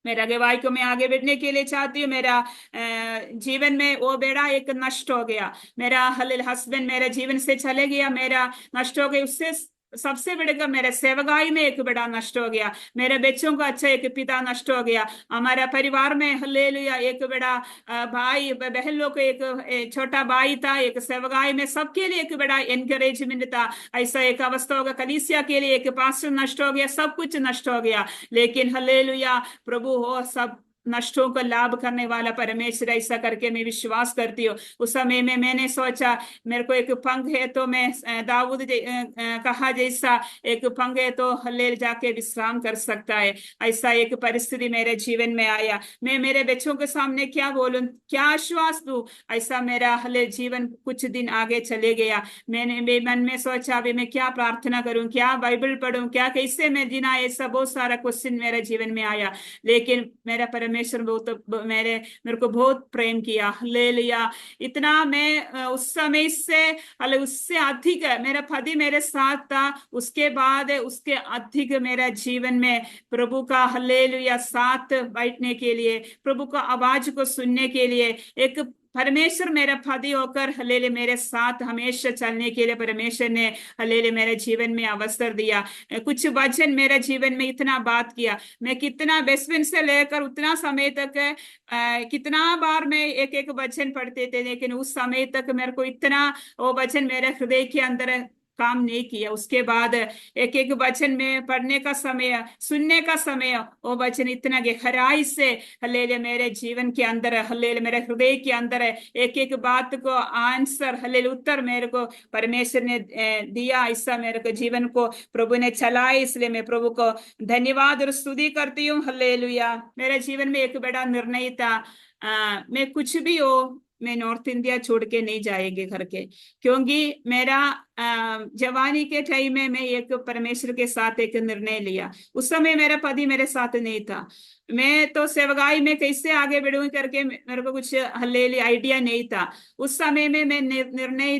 मेरा अगुवाई को मैं आगे बढ़ने के लिए चाहती हूँ। मेरा जीवन में वो बेड़ा एक नष्ट हो गया, मेरा हस्बैंड मेरे जीवन से चले गया, मेरा नष्ट हो गया। उससे सबसे बड़े का मेरे सेवगाई में एक बड़ा नष्ट हो गया, मेरे बच्चों का अच्छा एक पिता नष्ट हो गया, हमारा परिवार में हालेलुया एक बड़ा भाई बहन लोग को एक छोटा भाई था, एक सेवगाई में सबके लिए एक बड़ा एनकरेजमेंट था। ऐसा एक अवस्था होगा, कलीसिया के लिए एक पास्टर नष्ट हो गया, सब कुछ नष्ट हो गया। लेकिन हालेलुया प्रभु हो सब नष्टों को लाभ करने वाला परमेश्वर, ऐसा करके मैं विश्वास करती हूँ। उस समय में मैंने सोचा मेरे को एक पंख है तो मैं दाऊद कहा जैसा एक पंख है तो हले जाके विश्राम कर सकता है। ऐसा एक परिस्थिति मेरे जीवन में आया, मैं मेरे बच्चों के सामने क्या बोलूं, क्या आश्वास दूं। ऐसा मेरा हले जीवन कुछ दिन आगे चले गया। मैंने मन में सोचा अभी मैं क्या प्रार्थना करूं, क्या बाइबल पढ़ूं, क्या कैसे मैं जीना, ऐसा बहुत सारा क्वेश्चन मेरे जीवन में आया। लेकिन मेरा परमेश्वर बहुत मेरे को बहुत प्रेम किया, ले लिया इतना। मैं उस समय से अले उससे अधिक मेरा पति मेरे साथ था, उसके बाद उसके अधिक मेरा जीवन में प्रभु का हल्लेलुया साथ बैठने के लिए, प्रभु का आवाज को सुनने के लिए एक परमेश्वर मेरा पति होकर हलेले मेरे साथ हमेशा चलने के लिए परमेश्वर ने हलेले मेरे जीवन में अवसर दिया। कुछ वचन मेरे जीवन में इतना बात किया, मैं कितना बचपन से लेकर उतना समय तक कितना बार मैं एक एक वचन पढ़ते थे, लेकिन उस समय तक मेरे को इतना वो वचन मेरे हृदय के अंदर काम नहीं किया। उसके बाद एक एक वचन में पढ़ने का समय, सुनने का समय, वो वचन इतना गहराई से हल्लेले मेरे जीवन के अंदर, हल्लेले मेरे हृदय के अंदर एक एक बात को आंसर हल्लेले उत्तर मेरे को परमेश्वर ने दिया। ऐसा मेरे को जीवन को प्रभु ने चलाया, इसलिए मैं प्रभु को धन्यवाद और स्तुति करती हूँ। हल्लेलुया। मेरे जीवन में एक बड़ा निर्णय था, मैं कुछ भी हो मैं नॉर्थ इंडिया छोड़ के नहीं जाएगी घर के, क्योंकि मेरा जवानी के टाइम में मैं एक परमेश्वर के साथ एक निर्णय लिया। उस समय मेरा पति मेरे साथ नहीं था, मैं तो सेवगाई में कैसे आगे बढ़ूंगी करके मेरे को कुछ हल्लेली आइडिया नहीं था। उस समय में मैं निर्णय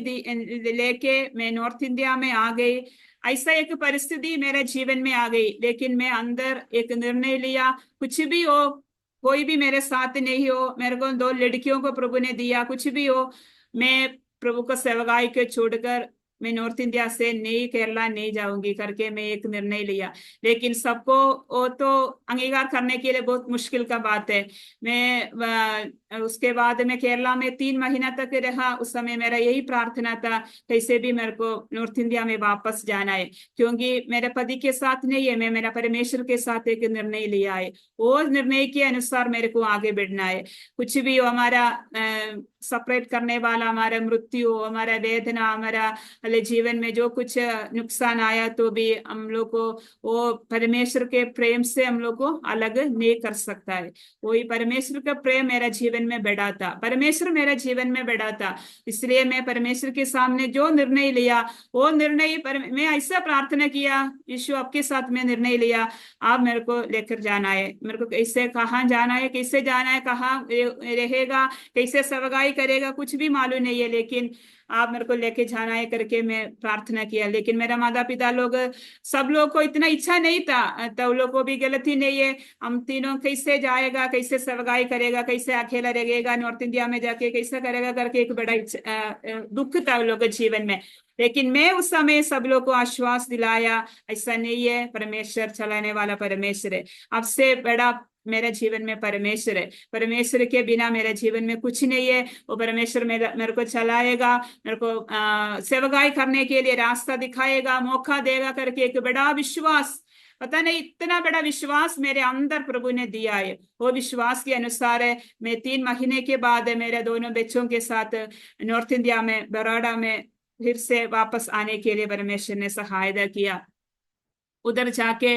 लेके मैं नॉर्थ इंडिया में आ गई। ऐसा एक परिस्थिति मेरे जीवन में आ गई, लेकिन मैं अंदर एक निर्णय लिया, कुछ भी हो, कोई भी मेरे साथ नहीं हो, मेरे को दो लड़कियों को प्रभु ने दिया, कुछ भी हो मैं प्रभु को सेवगाई के छोड़कर मैं नॉर्थ इंडिया से नहीं, केरला नहीं जाऊंगी करके मैं एक निर्णय लिया। लेकिन सबको वो तो अंगीकार करने के लिए बहुत मुश्किल का बात है। मैं उसके बाद मैं केरला में 3 महीना तक रहा। उस समय मेरा यही प्रार्थना था कैसे भी मेरे को नॉर्थ इंडिया में वापस जाना है, क्योंकि मेरे पति के साथ नहीं है, मैं मेरा परमेश्वर के साथ एक निर्णय लिया है, वो निर्णय के अनुसार मेरे को आगे बढ़ना है। कुछ भी हो, हमारा सेपरेट करने वाला, हमारा मृत्यु, हमारा वेदना, हमारा जीवन में जो कुछ नुकसान आया तो भी हम लोग को वो परमेश्वर के प्रेम से हम लोग को अलग नहीं कर सकता है। वही परमेश्वर का प्रेम मेरा जीवन में बढ़ा था, परमेश्वर मेरा जीवन में बढ़ा था। इसलिए मैं परमेश्वर के सामने जो निर्णय लिया वो निर्णय मैं ऐसा प्रार्थना किया, यीशु आपके साथ मैं निर्णय लिया, आप मेरे को लेकर जाना है, मेरे को कैसे कहाँ जाना है, कैसे जाना है, कहाँ रहेगा, कैसे सवगाई करेगा, कुछ भी मालूम नहीं है, लेकिन आप मेरे को लेके जाना है करके मैं प्रार्थना किया। लेकिन मेरा माता पिता लोग सब लोग को इतना इच्छा नहीं था, तो लोग को भी गलती नहीं है, हम तीनों कैसे जाएगा, कैसे सवगाई करेगा, कैसे अकेला रहेगा नॉर्थ इंडिया में जाके, कैसे करेगा करके एक बड़ा दुख था उन लोग के जीवन में। लेकिन मैं उस समय सब लोग को आश्वास दिलाया, ऐसा नहीं है, परमेश्वर चलाने वाला परमेश्वर है, अब से बड़ा मेरे जीवन में परमेश्वर है, परमेश्वर के बिना मेरे जीवन में कुछ नहीं है। वो परमेश्वर मेरे को चलाएगा, मेरे को सेवकाई करने के लिए रास्ता दिखाएगा, मौका देगा करके एक बड़ा विश्वास, पता नहीं इतना बड़ा विश्वास मेरे अंदर प्रभु ने दिया है। वो विश्वास के अनुसार है मैं 3 महीने के बाद मेरे दोनों बच्चों के साथ नॉर्थ इंडिया में बड़ौदा में फिर से वापस आने के लिए परमेश्वर ने सहायता किया। उधर जाके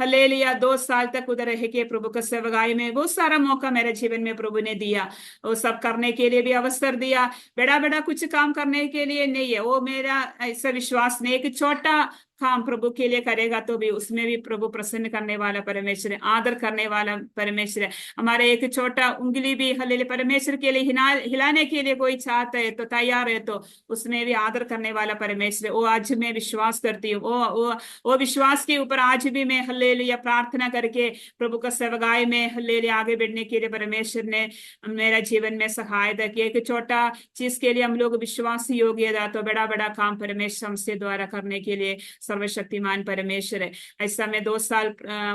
हल्लेलुया 2 साल तक उधर रह के प्रभु का सेवकाई में बहुत सारा मौका मेरे जीवन में प्रभु ने दिया, वो सब करने के लिए भी अवसर दिया। बड़ा बड़ा कुछ काम करने के लिए नहीं है, वो मेरा ऐसा विश्वास नहीं, एक छोटा काम प्रभु के लिए करेगा तो भी उसमें भी प्रभु प्रसन्न करने वाला परमेश्वर है, आदर करने वाला परमेश्वर है। हमारे एक छोटा उंगली भी हल्लेलुया परमेश्वर के लिए हिलाने के लिए कोई चाहता है तो तैयार है तो उसमें भी आदर करने वाला परमेश्वर है। वो आज मैं विश्वास करती हूँ, वो विश्वास के ऊपर आज भी मैं हल्लेलुया प्रार्थना करके प्रभु का सेवकाई में हल्लेलुया आगे बढ़ने के लिए परमेश्वर ने मेरा जीवन में सहायता की। एक छोटा चीज के लिए हम लोग विश्वास योग्य था तो बड़ा बड़ा काम परमेश्वर हमसे द्वारा करने के लिए सर्वशक्तिमान परमेश्वर है। ऐसा मैं 2 साल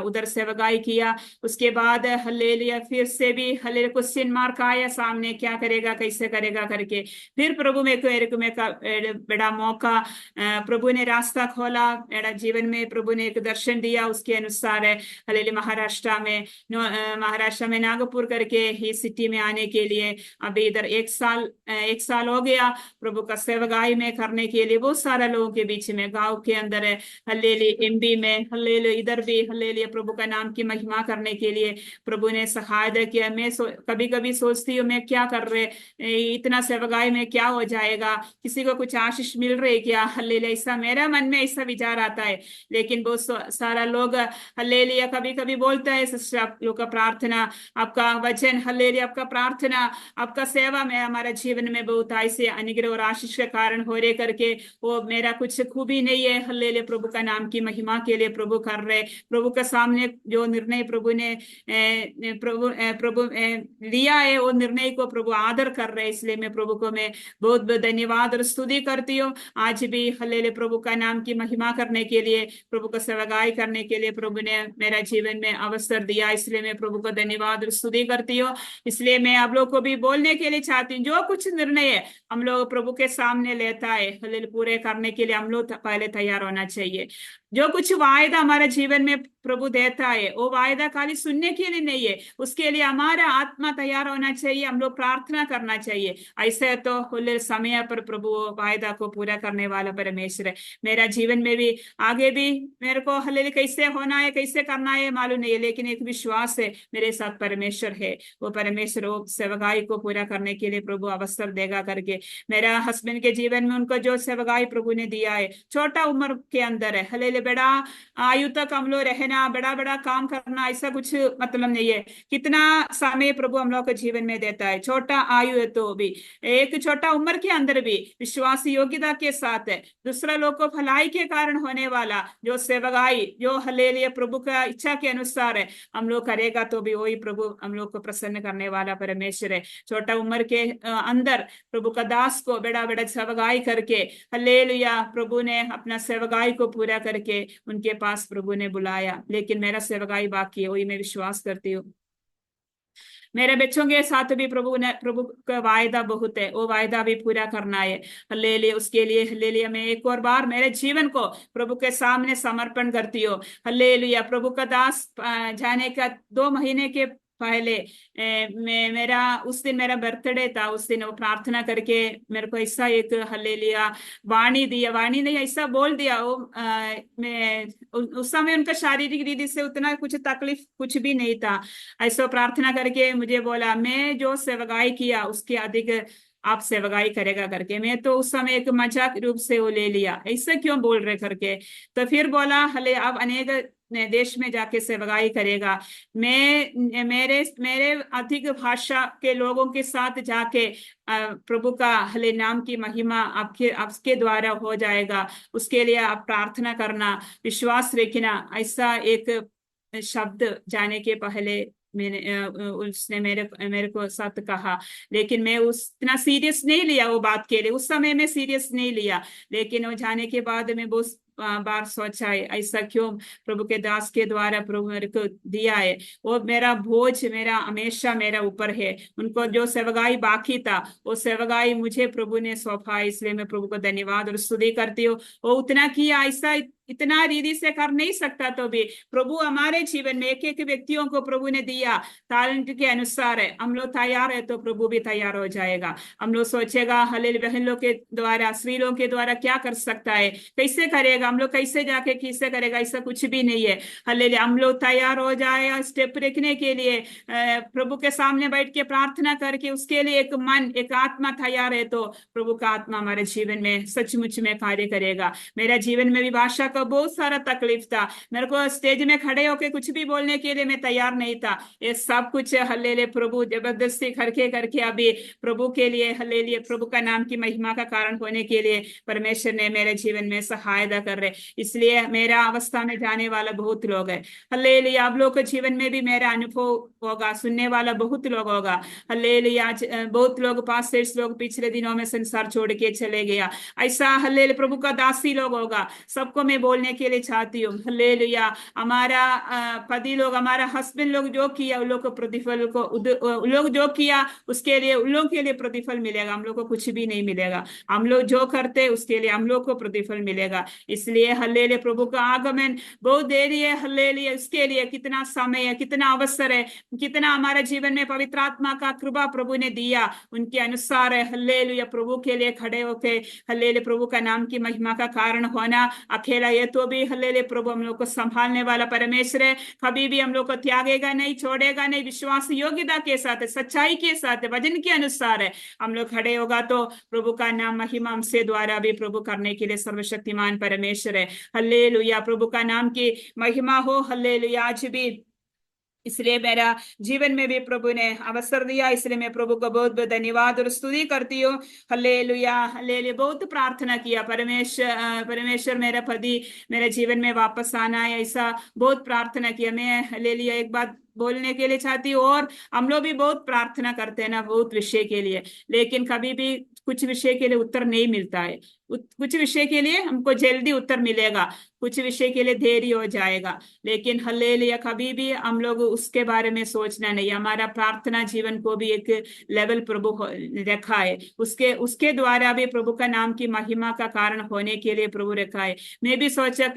उधर सेवकाई किया, उसके बाद हल्लेलुया फिर से भी हल्लेलुया क्वेश्चन मार्क आया सामने, क्या करेगा कैसे करेगा करके। फिर प्रभु में बड़ा मौका, प्रभु ने रास्ता खोला मेरा जीवन में, प्रभु ने एक दर्शन दिया, उसके अनुसार हल्लेलुया महाराष्ट्र में नागपुर करके ही सिटी में आने के लिए अभी इधर 1 साल हो गया प्रभु का सेवकाई में करने के लिए। बहुत सारे लोगों के बीच में गांव के अंदर हल्लेलुया एमपी में हल्लेलुया इधर भी हल्लेलुया प्रभु का नाम की महिमा करने के लिए प्रभु ने सहायता किया। मैं कभी कभी सोचती हूँ मैं क्या कर रहे, इतना सेवकाई में क्या हो जाएगा, किसी को कुछ आशीष मिल रही क्या, हल्लेलुया ऐसा मेरा मन में ऐसा विचार आता है। लेकिन बहुत सारा लोग हल्लेलुया कभी कभी बोलता है सिस्टर आप लोग का प्रार्थना, आपका वचन हल्लेलुया आपका प्रार्थना आपका सेवा में हमारे जीवन में बहुत ऐसे अनुग्रह और आशीष के कारण हो रहे करके, वो मेरा कुछ खूबी नहीं है, हल्लेलुया प्रभु का नाम की महिमा के लिए प्रभु कर रहे। प्रभु के सामने जो निर्णय प्रभु ने प्रभु लिया है वो निर्णय को प्रभु आदर कर रहे, इसलिए मैं प्रभु को मैं बहुत बहुत धन्यवाद और स्तुति करती हूँ। आज भी हल्लेलुया प्रभु का नाम की महिमा करने के लिए, प्रभु को सेवकाई करने के लिए प्रभु ने मेरा जीवन में अवसर दिया, इसलिए मैं प्रभु को धन्यवाद और स्तुति करती हूँ। इसलिए मैं आप लोग को भी बोलने के लिए चाहती हूँ, जो कुछ निर्णय है हम लोग प्रभु के सामने लेता है हल्लेलुया पूरे करने के लिए हम लोग पहले तैयार होना चाहिए। जो कुछ वायदा हमारे जीवन में प्रभु देता है वो वायदा खाली सुनने के लिए नहीं है, उसके लिए हमारा आत्मा तैयार होना चाहिए, हम लोग प्रार्थना करना चाहिए। ऐसे तो समय पर प्रभु वायदा को पूरा करने वाला परमेश्वर है। मेरा जीवन में भी आगे भी मेरे को हल्लेलुया कैसे होना है कैसे करना है मालूम नहीं है, लेकिन एक विश्वास है मेरे साथ परमेश्वर है, वो परमेश्वर वो सेवकाई को पूरा करने के लिए प्रभु अवसर देगा करके। मेरा हस्बैंड के जीवन में उनको जो सेवकाई प्रभु ने दिया है छोटा उम्र के अंदर है हल्लेलुया, बड़ा आयु तक हम लोग रहना बड़ा बड़ा काम करना ऐसा कुछ मतलब नहीं है। कितना समय प्रभु हम लोग के जीवन में देता है, छोटा आयु है तो भी एक छोटा उम्र के अंदर भी विश्वास योग्यता के साथ है दूसरा लोग को भलाई के कारण होने वाला जो सेवकाई जो हल्लेलुया प्रभु का इच्छा के अनुसार है हम लोग करेगा तो भी वही प्रभु हम लोग को प्रसन्न करने वाला परमेश्वर है। छोटा उम्र के अंदर प्रभु का दास को बड़ा बड़ा सेवकाई करके हल्लेलुया प्रभु ने अपना सेवकाई को पूरा करके उनके पास प्रभु ने बुलाया। लेकिन मेरा सेवकाई बाकी है, वही मैं विश्वास करती हूँ। मेरे बच्चों के साथ भी प्रभु का वायदा बहुत है, वो वायदा भी पूरा करना है हल्लेलुया। उसके लिए हल्लेलुया मैं एक और बार मेरे जीवन को प्रभु के सामने समर्पण करती हूँ हल्लेलुया। प्रभु का दास जाने का 2 महीने के पहले मेरा उस दिन मेरा बर्थडे था, उस दिन वो प्रार्थना करके मेरे को ऐसा एक हल्लेलुया वाणी दिया, वाणी नहीं ऐसा बोल दिया वो मैं उस समय उनका शारीरिक रीति से उतना कुछ तकलीफ कुछ भी नहीं था, ऐसा प्रार्थना करके मुझे बोला मैं जो सेवकाई किया उसके अधिक आप सेवकाई करेगा करके। मैं तो उस समय एक मजाक रूप से वो ले लिया, ऐसा क्यों बोल रहे करके। तो फिर बोला हले आप अनेक देश में जाके सेवकाई करेगा, मैं मेरे मेरे अधिक भाषा के लोगों के साथ जाके प्रभु का हले नाम की महिमा आपके द्वारा हो जाएगा, उसके लिए आप प्रार्थना करना विश्वास रखना। ऐसा एक शब्द जाने के पहले उसने मेरे को साथ कहा, लेकिन मैं उतना सीरियस नहीं लिया वो बात के लिए, उस समय में सीरियस नहीं लिया। लेकिन वो जाने के बाद मैं बहुत बार सोचा है ऐसा क्यों प्रभु के दास के द्वारा प्रभु मेरे को दिया है, वो मेरा बोझ मेरा हमेशा मेरा ऊपर है। उनको जो सेवकाई बाकी था वो सेवकाई मुझे प्रभु ने सौंपा, इसलिए मैं प्रभु को धन्यवाद और स्तुति करती हूँ। वो उतना किया, ऐसा इतना रीति से कर नहीं सकता तो भी प्रभु हमारे जीवन में एक एक व्यक्तियों को प्रभु ने दिया टैलेंट के अनुसार है। हम लोग तैयार है तो प्रभु भी तैयार हो जाएगा। हम लोग सोचेगा हल्लेलुया बहन लोग के द्वारा स्त्री लोग के द्वारा क्या कर सकता है कैसे करेगा करेगा, हम लोग कैसे जाके किससे करेगा, ऐसा कुछ भी नहीं है। हालेलुया, हम लोग तैयार हो जाए स्टेप रखने के लिए, प्रभु के सामने बैठ के प्रार्थना करके उसके लिए एक मन एक आत्मा तैयार है, तो प्रभु का आत्मा हमारे जीवन में सचमुच में कार्य करेगा। मेरा जीवन में भी भाषा का बहुत सारा तकलीफ था, मेरे को स्टेज में खड़े होके कुछ भी बोलने के लिए मैं तैयार नहीं था। ये सब कुछ हल्लेलुया प्रभु जबरदस्ती करके करके अभी प्रभु के लिए, हल्लेलुया प्रभु का नाम की महिमा का कारण होने के लिए परमेश्वर ने मेरे जीवन में सहायता कर रहे। इसलिए मेरा अवस्था में जाने वाला बहुत लोग है। हल्लेलुया, आप लोग के जीवन में भी मेरा अनुभव होगा, सुनने वाला बहुत लोग होगा। हल्लेलुया, बहुत लोग पास्टर्स लोग पिछले दिनों में संसार छोड़ के चले गया, ऐसा हल्लेलुया प्रभु का दासी लोग होगा। सबको मैं बोलने के लिए चाहती हूँ, हल्लेलुया हमारा पति लोग, हमारा हस्बैंड लोग जो किया उन लोग को प्रतिफल को उन लोग जो किया उसके लिए उन लोग के लिए प्रतिफल मिलेगा, हम लोग को कुछ भी नहीं मिलेगा। हम लोग जो करते उसके लिए हम लोग को प्रतिफल मिलेगा। इसलिए हल्लेलुया प्रभु का आगमन बहुत देरी है। हल्लेलुया, उसके लिए कितना समय है, कितना अवसर है, कितना हमारे जीवन में पवित्र आत्मा का कृपा प्रभु ने दिया, उनके अनुसार है। हल्लेलुया, प्रभु के लिए खड़े होके हल्लेलुया प्रभु का नाम की महिमा का कारण होना। अकेला ये तो भी हल्लेलुया प्रभु हम लोग को संभालने वाला परमेश्वर है, कभी भी हम लोग को त्यागेगा नहीं, छोड़ेगा नहीं। विश्वास योग्यता के साथ, सच्चाई के साथ, वचन के अनुसार है हम लोग खड़े होगा तो प्रभु का नाम महिमा हमसे द्वारा भी प्रभु करने के लिए सर्वशक्तिमान परमेश्वर है। हल्लेलुया, प्रभु का नाम की महिमा हो। हल्लेलुया, आज भी इसलिए मेरा जीवन में भी प्रभु ने अवसर दिया, इसलिए मैं प्रभु को बहुत बहुत धन्यवाद और स्तुति करती हूँ। हल्लेलुया, हल्लेलुया, बहुत प्रार्थना किया परमेश्वर मेरा पति मेरे जीवन में वापस आना है, ऐसा बहुत प्रार्थना किया मैं। हल्लेलुया, एक बात बोलने के लिए चाहती हूँ, और हम लोग भी बहुत प्रार्थना करते हैं ना बहुत विषय के लिए, लेकिन कभी भी कुछ विषय के लिए उत्तर नहीं मिलता है। कुछ विषय के लिए हमको जल्दी उत्तर मिलेगा, कुछ विषय के लिए देरी हो जाएगा, लेकिन हल्लेलुया कभी भी हम लोग उसके बारे में सोचना नहीं। हमारा प्रार्थना जीवन को भी एक लेवल प्रभु रखा है, उसके उसके द्वारा भी प्रभु का नाम की महिमा का कारण होने के लिए प्रभु रखा है। मैं भी सोचा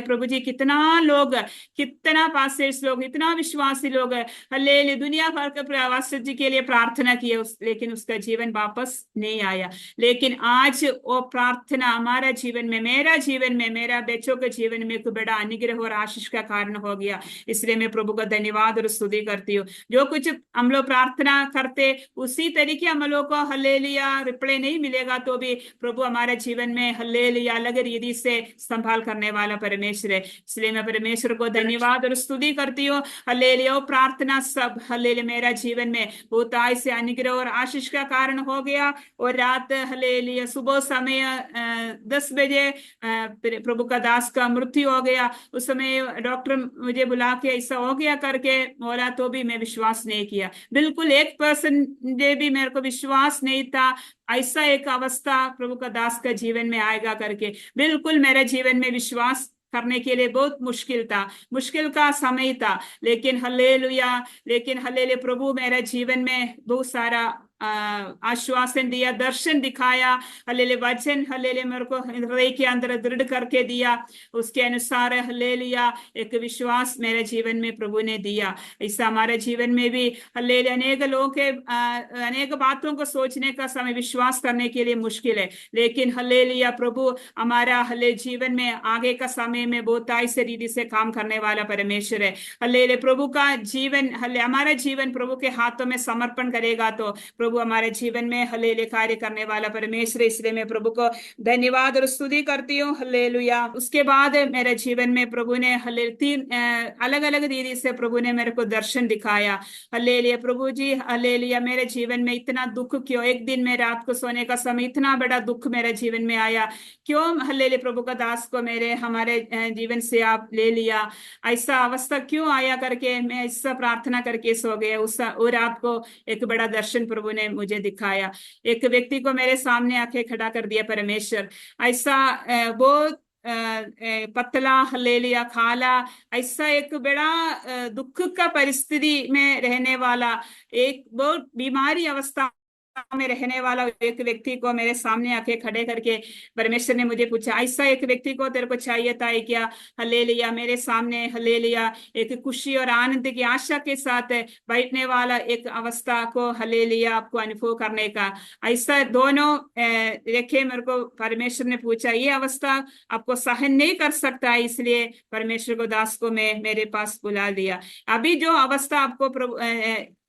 प्रभु जी कितना लोग, कितना पास्टर्स लोग, इतना विश्वासी लोग है, हल्लेलुया दुनिया भर के पास्टर जी के लिए प्रार्थना किए, लेकिन उसका जीवन वापस नहीं आया। लेकिन आज वो प्रार्थना हमारा जीवन में, मेरा जीवन में, मेरा बच्चों के जीवन में एक बड़ा अनुग्रह और आशीष का कारण हो गया। इसलिए मैं प्रभु का धन्यवाद और स्तुति करती हूँ। जो कुछ हम लोग प्रार्थना करते उसी तरीके हम लोग को हल्लेलुया रिप्लाई नहीं मिलेगा तो भी प्रभु हमारे जीवन में हल्लेलुया अलग रीति से संभाल करने वाला परमेश्वर है। इसलिए मैं परमेश्वर को धन्यवाद और स्तुति करती हूँ। हल्लेलुया, प्रार्थना सब हल्लेलुया मेरा जीवन में बहुत आय से अनुग्रह और आशीष का कारण हो गया। और रात हल्लेलुया सुबह समय 10 बजे प्रभु का दास का मृत्यु हो गया। उस समय डॉक्टर मुझे बुला के ऐसा हो गया करके बोला, तो भी मैं विश्वास नहीं किया, बिल्कुल 1% भी मेरे को विश्वास नहीं था ऐसा एक अवस्था प्रभु का दास का जीवन में आएगा करके। बिल्कुल मेरे जीवन में विश्वास करने के लिए बहुत मुश्किल था, मुश्किल का समय था, लेकिन हल्लेलुया प्रभु मेरे जीवन में बहुत सारा आश्वासन दिया, दर्शन दिखाया। हल्लेलुया वचन हल्लेलुया मेरे को हृदय के अंदर दृढ़ करके दिया, उसके अनुसार हल्लेलुया एक विश्वास मेरे जीवन में प्रभु ने दिया। ऐसा हमारे जीवन में भी हल्लेलुया अनेक लोगों के अनेक बातों को सोचने का समय विश्वास करने के लिए मुश्किल है, लेकिन हल्लेलुया प्रभु हमारा हल्ले जीवन में आगे का समय में बहुत ऐसे रीति से काम करने वाला परमेश्वर है। हल्लेलुया प्रभु का जीवन हमारा जीवन प्रभु के हाथों में समर्पण करेगा तो प्रभु हमारे जीवन में हल्लेलुया कार्य करने वाला परमेश्वर। इसलिए मैं प्रभु को धन्यवाद और स्तुति करती हूँ। हल्लेलुया, उसके बाद मेरे जीवन में प्रभु ने तीन अलग अलग रीति से प्रभु ने मेरे को दर्शन दिखाया। हल्लेलुया प्रभु जी, हल्लेलुया मेरे जीवन में इतना दुख क्यों, एक दिन में रात को सोने का समय इतना बड़ा दुख मेरे जीवन में आया क्यों, हल्लेलुया प्रभु का दास को हमारे जीवन से आप ले लिया, ऐसा अवस्था क्यों आया करके मैं ऐसा प्रार्थना करके सो गया। उस रात को एक बड़ा दर्शन प्रभु ने मुझे दिखाया, एक व्यक्ति को मेरे सामने आके खड़ा कर दिया परमेश्वर, ऐसा बहुत पतला हल्लेलुया खाला, ऐसा एक बड़ा दुख का परिस्थिति में रहने वाला एक बहुत बीमारी अवस्था में रहने वाला एक व्यक्ति को मेरे सामने आके खड़े करके परमेश्वर ने मुझे पूछा, ऐसा एक व्यक्ति को तेरे को चाहिए था क्या? हल्लेलुया। मेरे सामने हल्लेलुया एक खुशी और आनंद की आशा के साथ बैठने वाला एक अवस्था को हल्लेलुया आपको अनुभव करने का, ऐसा दोनों देखे। मेरे को परमेश्वर ने पूछा, ये अवस्था आपको सहन नहीं कर सकता है, इसलिए परमेश्वर को दास को मैं मेरे पास बुला लिया। अभी जो अवस्था आपको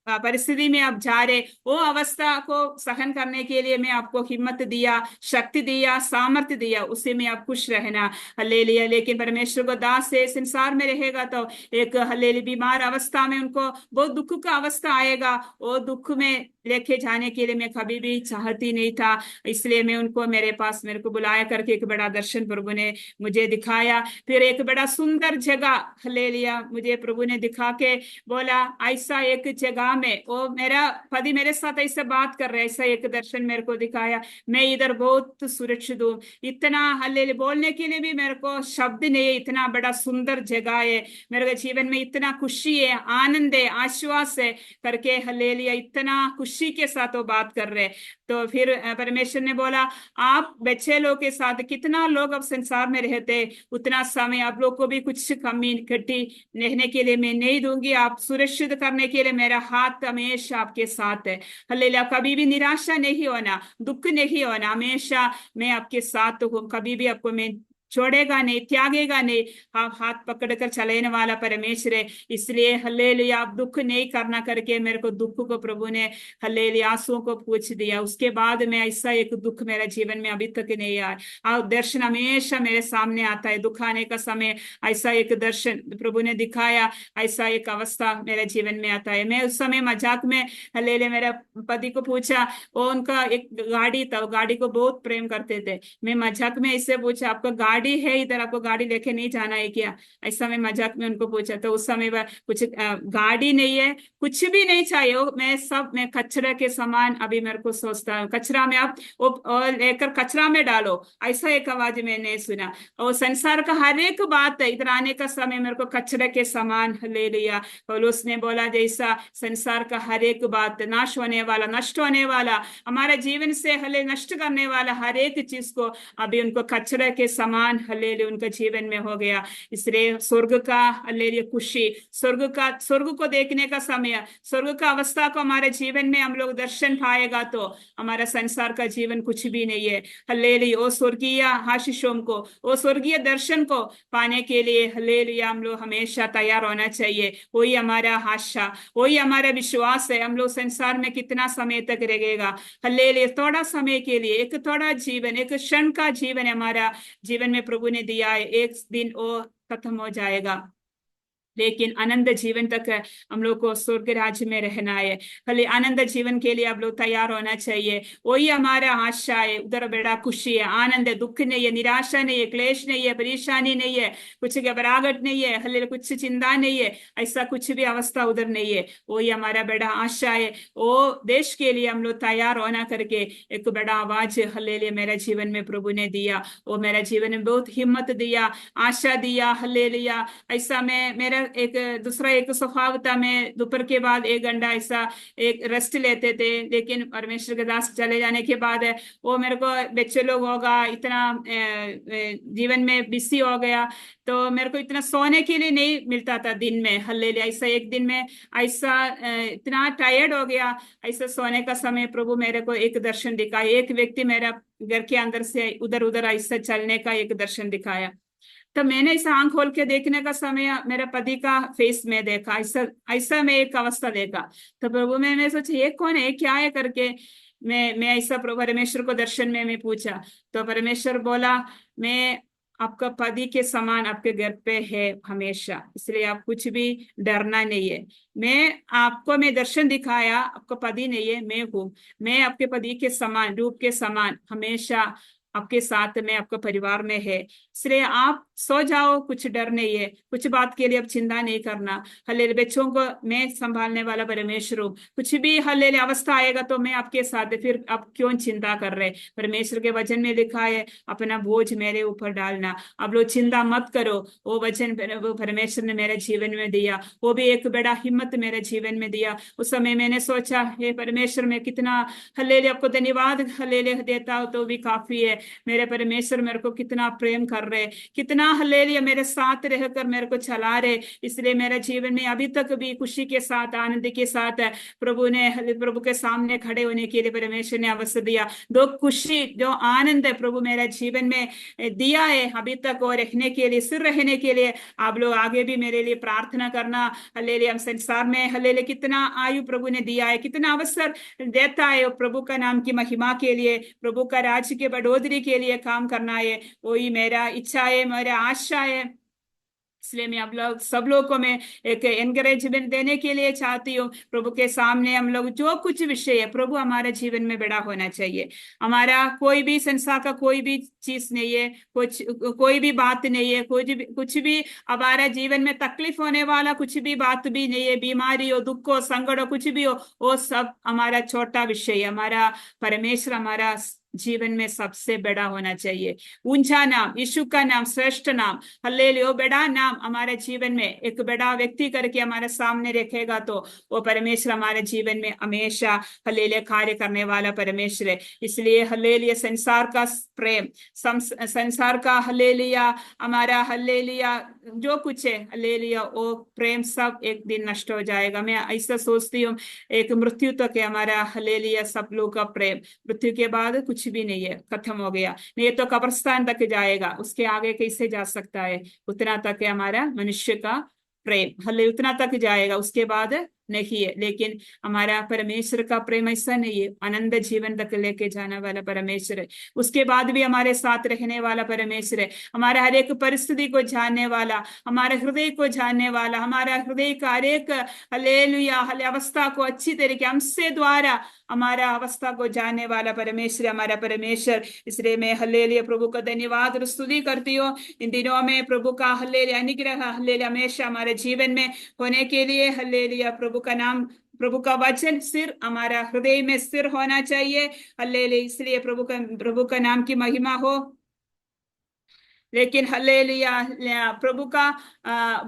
परिस्थिति में आप जा रहे, वो अवस्था को सहन करने के लिए मैं आपको हिम्मत दिया, शक्ति दिया, सामर्थ्य दिया, उसी में आप खुश रहना। हल्लेलुया। लेकिन परमेश्वर को दास से संसार में रहेगा तो एक हल्लेलुया बीमार अवस्था में उनको बहुत दुख का अवस्था आएगा, वो दुख में लेके जाने के लिए मैं कभी भी चाहती नहीं था। इसलिए मैं उनको मेरे पास मेरे को बुलाया करके एक बड़ा दर्शन प्रभु ने मुझे दिखाया। फिर एक बड़ा सुंदर जगह हल्लेलुया मुझे प्रभु ने दिखा के बोला, ऐसा एक जगह में वो मेरा पति मेरे साथ ऐसे बात कर रहे, ऐसा एक दर्शन मेरे को दिखाया। मैं इधर बहुत सुरक्षित हूँ, इतना हल्लेलुया बोलने के लिए भी मेरे को शब्द नहीं है, इतना बड़ा सुंदर जगह है, मेरे जीवन में इतना खुशी है, आनंद है, आश्वास है करके हल्लेलुया इतना खुशी के साथ वो बात कर रहे। तो फिर परमेश्वर ने बोला, आप बच्चे लोग के साथ कितना लोग अब संसार में रहते, उतना समय आप लोग को भी कुछ कमी घटी रहने के लिए मैं नहीं दूंगी, आप सुरक्षित करने के लिए मेरा हाथ हमेशा आपके साथ है। हल्लेलुया। कभी भी निराशा नहीं होना, दुख नहीं होना, हमेशा मैं आपके साथ हूँ, कभी भी आपको मैं छोड़ेगा नहीं, त्यागेगा नहीं। आप हाथ पकड़कर चलाने वाला परमेश्वर है। इसलिए हल्लेलुया आप दुख नहीं करना करके मेरे को दुख को प्रभु ने हल्लेलुया आंसुओं को पूछ दिया। उसके बाद में ऐसा एक दुख मेरे जीवन में अभी तक नहीं आया, और दर्शन हमेशा मेरे सामने आता है। दुख आने का समय ऐसा एक दर्शन प्रभु ने दिखाया, ऐसा एक अवस्था मेरे जीवन में आता है। मैं उस समय मजाक में हल्लेलुया मेरे पति को पूछा, वो उनका एक गाड़ी था, वो गाड़ी को बहुत प्रेम करते थे। मैं मजाक में इससे पूछा, आपका गाड़ी है इधर, आपको गाड़ी लेके नहीं जाना है क्या? ऐसा मैं मजाक में उनको पूछा। तो उस समय वह कुछ गाड़ी नहीं है, कुछ भी नहीं चाहिए, मैं कचरा के समान अभी मेरे को सोचता हूँ, कचरा में आप वो लेकर कचरा में डालो, ऐसा एक आवाज मैंने सुना। और संसार का हर एक बात इधर आने का समय मेरे को कचरे के समान ले लिया। और उसने बोला, जैसा संसार का हर एक बात नाश होने वाला, नष्ट होने वाला, हमारे जीवन से हले नष्ट करने वाला हर एक चीज को अभी उनको कचरे के समान हल्लेलुया उनका जीवन में हो गया। इसलिए स्वर्ग का हल्लेलुया खुशी, स्वर्ग को देखने का समय, स्वर्ग का अवस्था को हमारे जीवन में हम लोग दर्शन पाएगा तो हमारा संसार का जीवन कुछ भी नहीं है। हल्लेलुया वो स्वर्गीय आशीषों को, वो स्वर्गीय दर्शन को पाने के लिए हल्लेलुया हम लोग हमेशा तैयार होना चाहिए। वही हमारा आशा, वही हमारा विश्वास है। हम लोग संसार में कितना समय तक रहेगा? हल्लेलुया थोड़ा समय के लिए, एक थोड़ा जीवन, एक क्षण का जीवन हमारा जीवन में प्रभु ने दिया है, एक दिन वो खत्म हो जाएगा, लेकिन आनंद जीवन तक हम लोग को स्वर्ग राज्य में रहना है। खाली आनंद जीवन के लिए आप लोग तैयार होना चाहिए, वही हमारा आशा है। उधर बड़ा खुशी है, आनंद है, दुख नहीं है, निराशा नहीं है, क्लेश नहीं है, परेशानी नहीं है, कुछ घबराहट नहीं है, हले कुछ चिंता नहीं है, ऐसा कुछ भी अवस्था उधर नहीं है। वही हमारा बड़ा आशा है। वो देश के लिए हम लोग तैयार होना करके एक बड़ा आवाज हल्लेलुया मेरे जीवन में प्रभु ने दिया। वो मेरे जीवन में बहुत हिम्मत दिया, आशा दिया। हल्लेलुया। ऐसा मैं मेरा एक दूसरा एक स्वभाव था, मैं दोपहर के बाद 1 घंटा ऐसा एक रेस्ट लेते थे, लेकिन परमेश्वर के दास चले जाने के बाद वो मेरे को बच्चे लोग होगा, इतना जीवन में बिजी हो गया, तो मेरे को इतना सोने के लिए नहीं मिलता था दिन में। हल्लेलुया ऐसा एक दिन में ऐसा इतना टायर्ड हो गया, ऐसा सोने का समय प्रभु मेरे को एक दर्शन दिखाया। एक व्यक्ति मेरा घर के अंदर से उधर उधर ऐसा चलने का एक दर्शन दिखाया। तो मैंने ऐसा आंख खोल के देखने का समय मेरे पति का फेस में देखा, ऐसा ऐसा मैं एक अवस्था देखा। तो प्रभु मैं सोचा ये कौन है, क्या है करके मैं ऐसा प्रभु परमेश्वर को दर्शन में मैं पूछा। तो परमेश्वर बोला, मैं आपका पति के समान आपके घर पे है हमेशा, इसलिए आप कुछ भी डरना नहीं है। मैं दर्शन दिखाया, आपका पति नहीं है, मैं हूँ। मैं आपके पति के समान, रूप के समान हमेशा आपके साथ में, आपका परिवार में है, इसलिए आप सो जाओ, कुछ डर नहीं है, कुछ बात के लिए अब चिंता नहीं करना। हल्लेलुया, बच्चों को मैं संभालने वाला परमेश्वर हूँ, कुछ भी हल्लेलुया अवस्था आएगा तो मैं आपके साथ है, फिर आप क्यों चिंता कर रहे। परमेश्वर के वचन में लिखा है, अपना बोझ मेरे ऊपर डालना, अब लोग चिंता मत करो। वो वचन वो परमेश्वर ने मेरे जीवन में दिया, वो भी एक बड़ा हिम्मत मेरे जीवन में दिया। उस समय मैंने सोचा, हे परमेश्वर मैं कितना हल्लेलुया आपको धन्यवाद हल्लेलुया देता हूं तो भी काफी है। मेरे परमेश्वर मेरे को कितना प्रेम कर रहे, कितना हल्लेलुया मेरे साथ रहकर मेरे को चला रहे, इसलिए मेरे जीवन में अभी तक भी खुशी के साथ आनंद के साथ प्रभु के सामने खड़े होने के लिए परमेश्वर ने अवसर दिया। दो खुशी जो आनंद है प्रभु मेरे जीवन में दिया है अभी तक, और रहने के लिए, सिर रहने के लिए आप लोग आगे भी मेरे लिए प्रार्थना करना। हल्लेलुया, हम संसार में हल्लेलुया कितना आयु प्रभु ने दिया है, कितना अवसर देता है, और प्रभु का नाम की महिमा के लिए, प्रभु का राज्य के बढ़ोतरी के लिए काम करना है, वही मेरा इच्छा है, मेरा आशा है। इसलिए मैं आप लोग सब लोग को मैं एक एनकरेजमेंट देने के लिए चाहती हूँ, प्रभु के सामने हम लोग जो कुछ विषय है प्रभु हमारे जीवन में बड़ा होना चाहिए। हमारा कोई भी संसार का कोई भी चीज नहीं है, कोई भी बात नहीं है, कुछ भी हमारे जीवन में तकलीफ होने वाला कुछ भी बात भी नहीं है, बीमारी हो, दुख हो, संकट हो, कुछ भी हो, वो सब हमारा छोटा विषय है। हमारा परमेश्वर हमारा जीवन में सबसे बड़ा होना चाहिए। ऊंचा नाम, यीशु का नाम, श्रेष्ठ नाम, हल्लेलुया, बड़ा नाम हमारे जीवन में एक बड़ा व्यक्ति करके हमारे सामने रखेगा तो वो परमेश्वर हमारे जीवन में हमेशा हल्लेलुया कार्य करने वाला परमेश्वर है। इसलिए हल्लेलुया संसार का प्रेम, संसार का हल्लेलुया, हमारा हल्लेलुया जो कुछ है हल्लेलुया, वो प्रेम सब एक दिन नष्ट हो जाएगा। मैं ऐसा सोचती हूँ, एक मृत्यु तक है हमारा हल्लेलुया सब लोग का प्रेम, मृत्यु के बाद कुछ भी नहीं है, खत्म हो गया, नहीं तो कब्रिस्तान तक जाएगा, उसके आगे कैसे जा सकता है। उतना तक है हमारा मनुष्य का प्रेम, हल्ले उतना तक जाएगा, उसके बाद नहीं है। लेकिन हमारा परमेश्वर का प्रेम ऐसा नहीं है, आनंद जीवन तक लेके जाने वाला परमेश्वर है, उसके बाद भी हमारे साथ रहने वाला परमेश्वर है, हमारे हर एक परिस्थिति को जानने वाला, हमारे हृदय को जानने वाला, हमारा हृदय का हर एक हल्लेलुया अवस्था को अच्छी तरीके हमसे द्वारा हमारा अवस्था को जानने वाला परमेश्वर हमारा परमेश्वर। इसलिए मैं हल्लेलुया प्रभु का धन्यवाद और स्तुति करती हूँ इन दिनों में, प्रभु का हल्लेलुया अनुग्रह हल्लेलुया हमेशा हमारे जीवन में होने के लिए। हल्लेलुया प्रभु का नाम, प्रभु का वचन सिर हमारा हृदय में स्थिर होना चाहिए। हल्लेलुया, इसलिए प्रभु का नाम की महिमा हो। लेकिन हल्लेलुया प्रभु का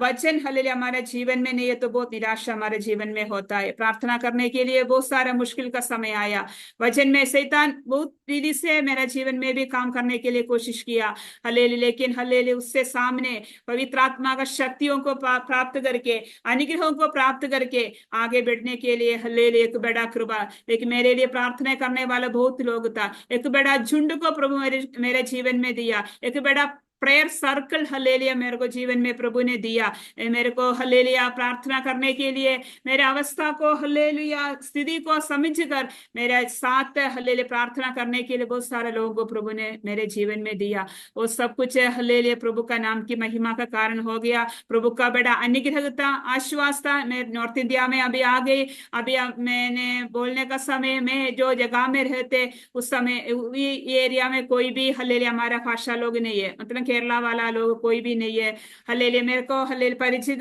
वचन हल्लेलुया हमारे जीवन में नहीं है तो बहुत निराशा हमारे जीवन में होता है। प्रार्थना करने के लिए बहुत सारा मुश्किल का समय आया, वचन में शैतान बहुत विधि से मेरा जीवन में भी काम करने के लिए कोशिश किया हल्लेलुया, लेकिन हल्लेलुया उससे सामने पवित्र आत्मा का शक्तियों को प्राप्त करके, अनुग्रहों को प्राप्त करके आगे बढ़ने के लिए हल्लेलुया एक बड़ा कृपा। लेकिन मेरे लिए प्रार्थना करने वाला बहुत लोग था, एक बड़ा झुंड को प्रभु मेरे जीवन में दिया, एक बड़ा प्रेयर सर्कल हल्लेलुया मेरे को जीवन में प्रभु ने दिया, मेरे को हल्लेलुया प्रार्थना करने के लिए, मेरे अवस्था को हल्लेलुया स्थिति को समझकर मेरे साथ हल्लेलुया प्रार्थना करने के लिए बहुत सारे लोगों को प्रभु ने मेरे जीवन में दिया। वो सब कुछ हल्लेलुया प्रभु का नाम की महिमा का कारण हो गया, प्रभु का बड़ा अनुग्रह था, आश्वास था। मैं नॉर्थ इंडिया में अभी आ गई, अभी मैंने बोलने का समय में जो जगह में रहते उस समय ये एरिया में कोई भी हल्लेलुया हमारा भाषा लोग नहीं है, मतलब केरला वाला लोग कोई भी नहीं है हल्लेलुया, मेरे को हल्लेलुया परिचित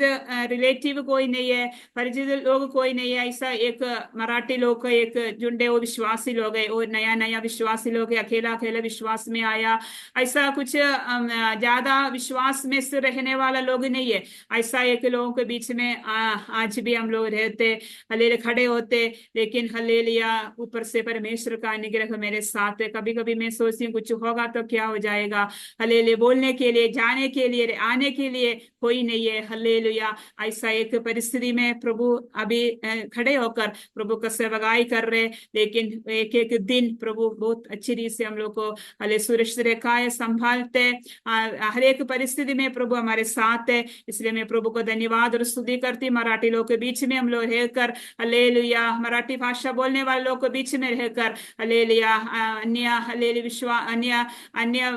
रिलेटिव कोई नहीं है, परिचित लोग कोई नहीं है। ऐसा एक मराठी लोग का एक झुंडे, वो विश्वासी लोग है, वो नया नया विश्वासी लोग है, अकेला अकेला विश्वास में आया, ऐसा कुछ ज्यादा विश्वास में से रहने वाला लोग नहीं है। ऐसा एक लोगों के बीच में आज भी हम लोग रहते हल्लेलुया खड़े होते, लेकिन हल्लेलुया ऊपर से परमेश्वर का अनुग्रह मेरे साथ है। कभी कभी मैं सोचती हूँ कुछ होगा तो क्या हो जाएगा, हल्लेलुया बोलने के लिए, जाने के लिए, आने के लिए कोई नहीं है हल्लेलुया। ऐसा एक परिस्थिति में प्रभु अभी खड़े होकर प्रभु का सेवकाई कर रहे, लेकिन एक एक दिन प्रभु बहुत अच्छी रीति से हम लोग को हले सुरक्षित रेखाएं संभालते, हर एक परिस्थिति में प्रभु हमारे साथ है। इसलिए मैं प्रभु को धन्यवाद और स्तुति करती, मराठी लोग के बीच में हम लोग रहकर हल्लेलुया, मराठी भाषा बोलने वाले लोग के बीच में रहकर हल्लेलुया, अन्य हल्लेलुया अन्य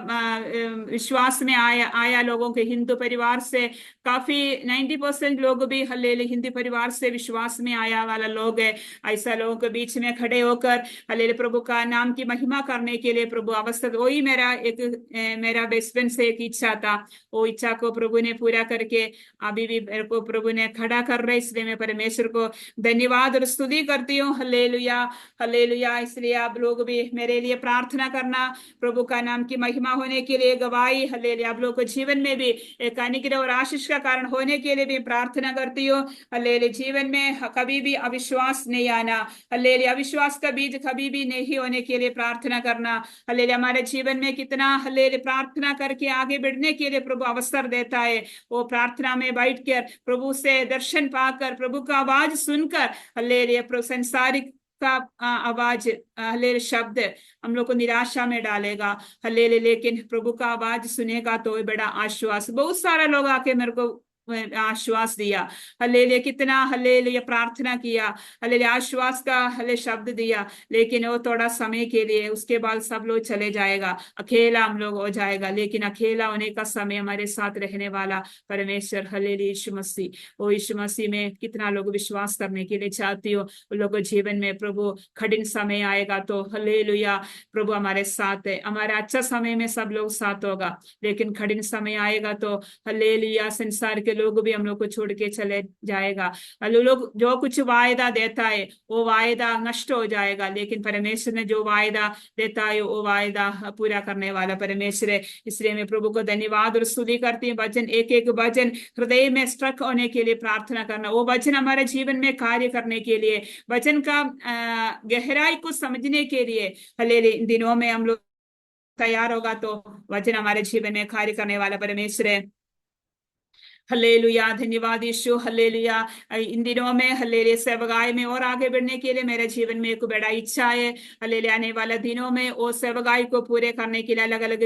विश्वास विश्वास में आया लोगों के हिंदू परिवार से काफी 90% लोग भी हल्लेलुया हिंदू परिवार से विश्वास में आया वाला लोग है। ऐसा लोगों के बीच में खड़े होकर हल्लेलुया प्रभु का नाम की महिमा करने के लिए प्रभु अवसर, वही मेरा बेस्ट फ्रेंड से एक इच्छा था। वो इच्छा को प्रभु ने पूरा करके अभी भी मेरे को प्रभु ने खड़ा कर रहा है, इसलिए मैं परमेश्वर को धन्यवाद और स्तुति करती हूँ। Hallelujah hallelujah. इसलिए आप लोग भी मेरे लिए प्रार्थना करना, प्रभु का नाम की महिमा होने के लिए गवाही हल्लेलुया आप लोग को जीवन में भी एक अनुग्रह और आशीष का कारण होने के लिए भी प्रार्थना करती हूँ। हल्लेलुया जीवन में कभी भी अविश्वास नहीं आना, हल्लेलुया अविश्वास का बीज कभी भी नहीं होने के लिए प्रार्थना करना। हल्लेलुया हमारे जीवन में कितना हल्लेलुया प्रार्थना करके आगे बढ़ने के लिए प्रभु अवसर देता है। वो प्रार्थना में बैठकर प्रभु से दर्शन पाकर प्रभु का आवाज सुनकर हल्लेलुया संसारिक का आवाज हल्लेलुया शब्द हम लोग को निराशा में डालेगा हल्लेलुया, लेकिन प्रभु का आवाज सुनेगा तो बड़ा आश्वास। बहुत सारा लोग आके मेरे को आश्वास दिया, हल्लेलुया कितना हल्लेलुया प्रार्थना किया, हल्लेलुया आश्वास का हल्ले शब्द दिया, लेकिन वो थोड़ा समय के लिए, उसके बाद सब लोग चले जाएगा, अकेला हम लोग हो जाएगा। लेकिन अकेला होने का समय हमारे साथ रहने वाला परमेश्वर हल्लेलुया यीशु मसीह, वो यीशु मसीह में कितना लोग विश्वास करने के लिए चाहती हो। उन लोगों के जीवन में प्रभु कठिन समय आएगा तो हल्लेलुया प्रभु हमारे साथ है। हमारा अच्छा समय में सब लोग साथ होगा, लेकिन कठिन समय आएगा तो हल्लेलुया संसार के लोग भी हम लोग को छोड़ के चले जाएगा। लोग जो कुछ वायदा देता है वो वायदा नष्ट हो जाएगा, लेकिन परमेश्वर ने जो वायदा देता है वो वायदा पूरा करने वाला परमेश्वर है। इसलिए मैं प्रभु को धन्यवाद और स्तुति करती हूँ। वचन एक एक वचन हृदय में स्ट्रक होने के लिए प्रार्थना करना, वो वचन हमारे जीवन में कार्य करने के लिए, वचन का गहराई को समझने के लिए हल्लेलुया इन दिनों में हम लोग तैयार होगा तो वचन हमारे जीवन में कार्य करने वाला परमेश्वर है। हल्लेलुया धन्यवाद यीशु हल्लेलुया। इन दिनों में हल्लेलुया सेवकाई में और आगे बढ़ने के लिए मेरे जीवन में एक बड़ा इच्छा है। हल्लेलुया आने वाले दिनों में वो सेवकाई को पूरे करने के लिए अलग अलग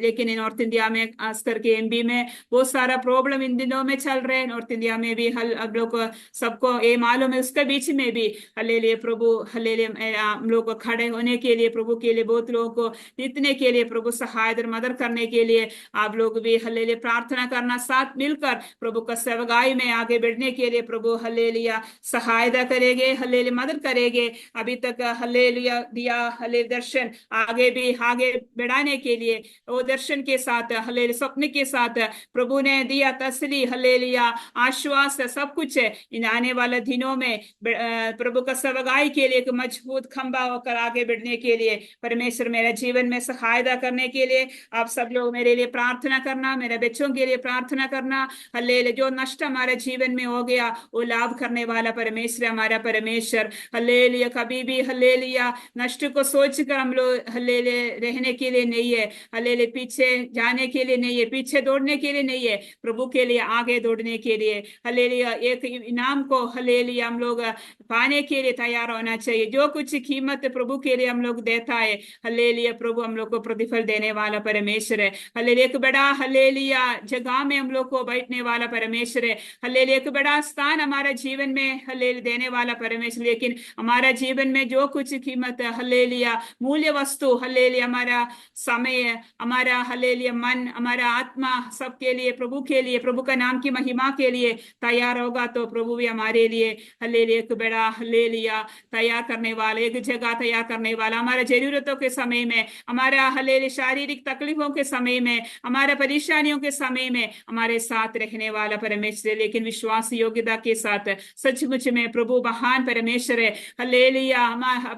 लेकिन नॉर्थ इंडिया में खास करके एमपी में बहुत सारा प्रॉब्लम इन दिनों में चल रहे हैं। नॉर्थ इंडिया में भी अब लोग सबको ये मालूम है, उसके बीच में भी हल्लेलुया प्रभु हल्लेलुया हम लोग को खड़े होने के लिए, प्रभु के लिए बहुत लोगों को जीतने के लिए, प्रभु सहायता और मदद करने के लिए आप लोग भी हल्लेलुया प्रार्थना करना, साथ मिलकर प्रभु का सेवकाई में आगे बढ़ने के लिए प्रभु हल्लेलुया सहायता करेंगे, हल्लेलुया मदद करेंगे। अभी तक हल्लेलुया दिया हल्लेलुया दर्शन आगे बढ़ाने के लिए वो दर्शन के साथ हल्लेलुया स्वप्न के साथ प्रभु ने दिया तसली हल्लेलुया आश्वास सब कुछ है। इन आने वाले दिनों में प्रभु का सेवकाई के लिए एक मजबूत खंबा होकर आगे बढ़ने के लिए परमेश्वर मेरे जीवन में सहायता करने के लिए आप सब लोग मेरे लिए प्रार्थना करना, मेरे बच्चों के लिए प्रार्थना करना। हल्लेलुया जो नष्ट हमारे जीवन में हो गया वो लाभ करने वाला परमेश्वर हमारा परमेश्वर हल्लेलुया कभी भी हल्लेलुया नष्ट को सोचकर हम लोग हल्लेलुया रहने के लिए नहीं है, हल्लेलुया पीछे जाने के लिए नहीं है, पीछे दौड़ने के लिए नहीं है, प्रभु के लिए आगे दौड़ने के लिए हल्लेलुया एक इनाम को हल्लेलुया हम लोग पाने के लिए तैयार होना चाहिए। जो कुछ कीमत प्रभु के लिए हम लोग देता है हल्लेलुया प्रभु हम लोग को प्रतिफल देने वाला परमेश्वर है। हल्लेलुया एक बड़ा हल्लेलुया जगह में हम लोग को बैठने वाला परमेश्वर है। हल्लेलुया एक बड़ा स्थान हमारे जीवन में हल्लेलुया देने वाला परमेश्वर। लेकिन हमारा जीवन में जो कुछ कीमत हल्लेलुया मूल्य वस्तु हल्लेलुया हमारा समय, हमारा हल्लेलुया मन, हमारा आत्मा सबके लिए प्रभु के लिए, प्रभु का नाम की महिमा के लिए तैयार होगा तो प्रभु भी हमारे लिए हल्लेलुया एक बड़ा हल्लेलुया तैयार करने वाला, एक जगह तैयार करने वाला, हमारे जरूरतों के समय में, हमारा हल्लेलुया शारीरिक तकलीफों के समय में, हमारे परेशानियों के समय में हमारे साथ रहने वाला परमेश्वर। लेकिन विश्वास योग्यता के साथ सचमुच में प्रभु महान परमेश्वर है हल्लेलुया।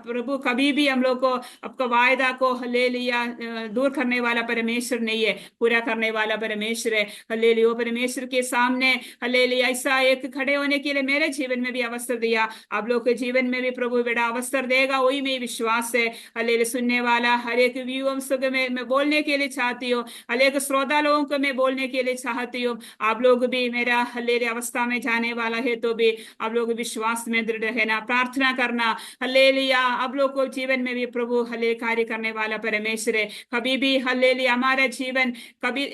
प्रभु कभी भी हम लोग को आपका वायदा को हल्लेलुया दूर करने वाला परमेश्वर नहीं है, पूरा करने वाला परमेश्वर है हल्लेलुया। वो परमेश्वर के सामने हल्लेलुया ऐसा एक खड़े होने के लिए मेरे जीवन में भी अवसर दिया, आप लोग के जीवन में भी प्रभु बड़ा अवसर देगा, वही में विश्वास है हल्लेलुया। सुनने वाला हर एक व्यूअर्स को मैं बोलने के लिए चाहती हूँ, हर एक श्रोता लोगों को मैं बोलने के लिए चाहती हूँ, आप लोग भी मेरा हल्लेलुया अवस्था में जाने वाला है तो भी आप लोग विश्वास में दृढ़ रहना, प्रार्थना करना। हल्लेलुया आप लोग को जीवन में भी प्रभु हल्ले कार्य करने वाला परमेश्वर है। कभी भी हल्लेलुया हमारा जीवन कभी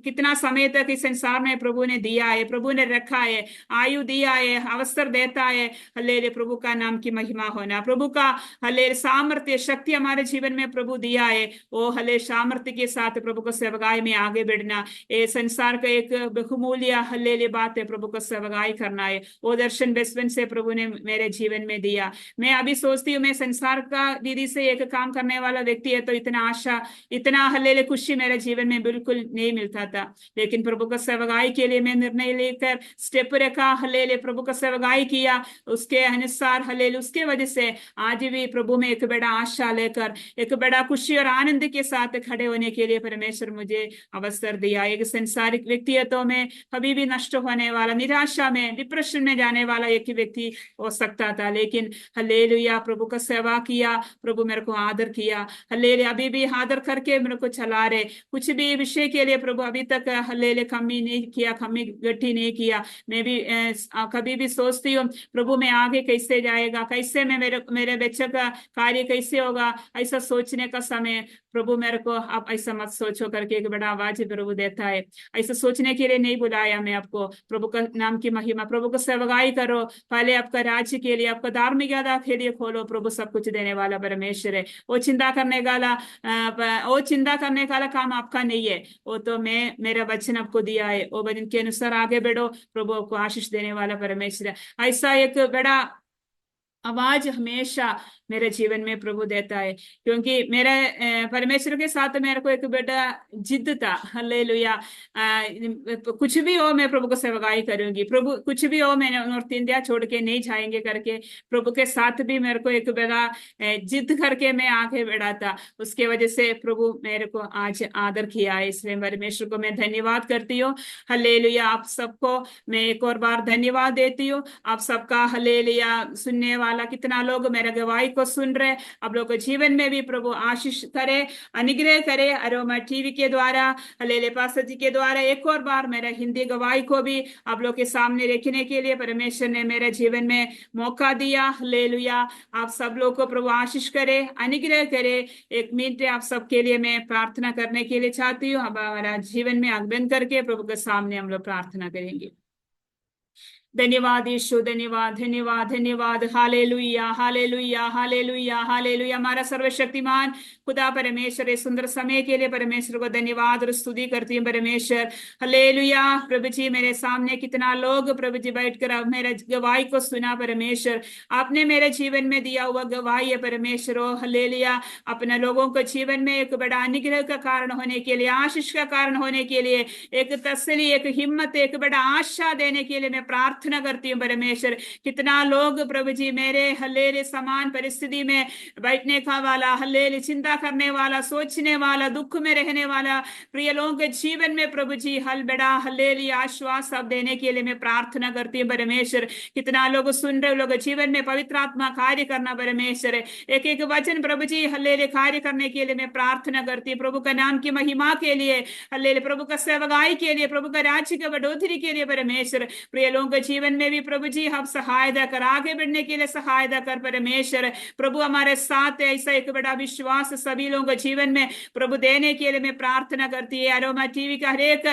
कितना समय तक इस संसार में प्रभु ने दिया है, प्रभु ने रखा है, आयु दिया है, अवसर देता है। हल्लेलुया प्रभु का नाम की महिमा होना, प्रभु का हल्लेलुया सामर्थ्य शक्ति हमारे जीवन में प्रभु दिया है। वो हल्लेलुया सामर्थ्य के साथ प्रभु को सेवकाई में आगे बढ़ना, ये संसार का एक बहुमूल्य हल्लेलुया बात है, प्रभु को सेवकाई करना है। वो दर्शन बचपन से प्रभु ने मेरे जीवन में दिया। मैं अभी सोचती हूँ मैं संसार का दीदी से एक काम करने वाला व्यक्ति है तो इतना आशा, इतना हल्लेलुया खुशी मेरे जीवन में बिल्कुल नहीं मिलता था। लेकिन प्रभु का सेवकाई के लिए मैं निर्णय लेकर स्टेप रखा, हल्लेलुया प्रभु का सेवकाई किया, उसके अनुसार हल्लेलुया उसके वजह से आज भी प्रभु में एक बड़ा आशा लेकर एक बड़ा खुशी और आनंद के साथ खड़े होने के लिए परमेश्वर मुझे अवसर दिया। एक संसारिक व्यक्तित्व में कभी भी नष्ट होने वाला, निराशा में डिप्रेशन में जाने वाला एक व्यक्ति हो सकता था, लेकिन हल्लेलुया प्रभु का सेवा किया, प्रभु मेरे को आदर किया। हल्लेलुया अभी भी आदर करके मेरे को चला रहे, कुछ भी विषय के लिए प्रभु अभी तक हल्लेलुया कमी नहीं किया, कमी गट्टी नहीं किया। मैं भी कभी भी सोचती हूँ प्रभु में आगे कैसे जाएगा, कैसे मैं मेरे बच्चे का कार्य कैसे होगा, ऐसा सोचने का समय प्रभु मेरे को आप ऐसा मत सोचो करके एक बड़ा आवाज प्रभु देता है। ऐसा सोचने के लिए नहीं बुलाया मैं आपको, प्रभु का नाम की महिमा, प्रभु को सेवकाई करो, पहले आपका राज्य के लिए, आपका धार्मिकता के लिए खोलो, प्रभु सब कुछ देने वाला परमेश्वर है। वो चिंता करने वाला काम आपका नहीं है, वो तो मैं मेरा वचन आपको दिया है, वो वचन के अनुसार आगे बढ़ो, प्रभु आपको आशीष देने वाला परमेश्वर है। ऐसा एक बड़ा आवाज हमेशा मेरे जीवन में प्रभु देता है, क्योंकि मेरे परमेश्वर के साथ मेरे को एक बड़ा जिद था। हल्लेलुया कुछ भी हो मैं प्रभु को सेवकाई करूंगी, प्रभु कुछ भी हो मैंने नॉर्थ इंडिया छोड़ के नहीं जाएंगे करके प्रभु के साथ भी मेरे को एक बड़ा जिद करके मैं आगे बढ़ा था। उसके वजह से प्रभु मेरे को आज आदर किया है, इसलिए परमेश्वर को मैं धन्यवाद करती हूँ। हल्लेलुया आप सबको मैं एक और बार धन्यवाद देती हूँ। आप सबका हल्लेलुया सुनने वाला कितना लोग मेरे गवाही को सुन रहे, आप लोग के जीवन में भी प्रभु आशीष करे, अनुग्रह करे। अरोमा टीवी के द्वारा हल्लेलुया पास्टर जी के द्वारा एक और बार मेरा हिंदी गवाही को भी आप लोग के सामने रखने के लिए परमेश्वर ने मेरे जीवन में मौका दिया। हल्लेलुया आप सब लोग को प्रभु आशीष करे, अनुग्रह करे। एक मिनट आप सबके लिए मैं प्रार्थना करने के लिए चाहती हूँ। अब हमारा जीवन में आंख बंद करके प्रभु के सामने हम लोग प्रार्थना करेंगे। धन्यवाद यीशु, धन्यवाद धन्यवाद धन्यवाद। Hallelujah hallelujah hallelujah hallelujah. हमारा सर्वशक्तिमान खुदा परमेश्वर इस सुंदर समय के लिए परमेश्वर को धन्यवाद और स्तुति करती हूँ परमेश्वर। हल्लेलुया प्रभु जी मेरे सामने कितना लोग प्रभु जी बैठकर अब मेरे गवाही को सुना परमेश्वर, आपने मेरे जीवन में दिया हुआ गवाही है परमेश्वर। ओ हल्लेलुया अपने लोगों को जीवन में एक बड़ा अनुग्रह का कारण होने के लिए, आशीष का कारण होने के लिए, एक तसल्ली, एक हिम्मत, एक बड़ा आशा देने के लिए मैं प्रार्थना करती हूँ परमेश्वर। कितना लोग प्रभु जी मेरे हल्लेलुया समान परिस्थिति में बैठने का वाला, हल्लेलुया चिंता करने वाला, सोचने वाला, दुख में रहने वाला प्रिय लोगों के जीवन में प्रभु जी हल बड़ा हल्लेलुया आश्वास अब देने के लिए मैं प्रार्थना करती हूँ परमेश्वर। कितना लोग सुन रहे लोग जीवन में पवित्र आत्मा कार्य करना परमेश्वर, एक एक वचन प्रभु जी हल्लेलुया कार्य करने के लिए मैं प्रार्थना करती हूँ प्रभु का नाम की महिमा के लिए, हल्लेलुया प्रभु का सेवकाई के लिए, प्रभु का राज्य की बढ़ोतरी के लिए परमेश्वर। प्रिय लोगों के जीवन में भी प्रभु जी हम सहायता कर, आगे बढ़ने के लिए सहायता कर परमेश्वर। प्रभु हमारे साथ है, ऐसा एक बड़ा विश्वास सभी लोगों के जीवन में प्रभु देने के लिए मैं प्रार्थना करती है। अरोमा टीवी का हर एक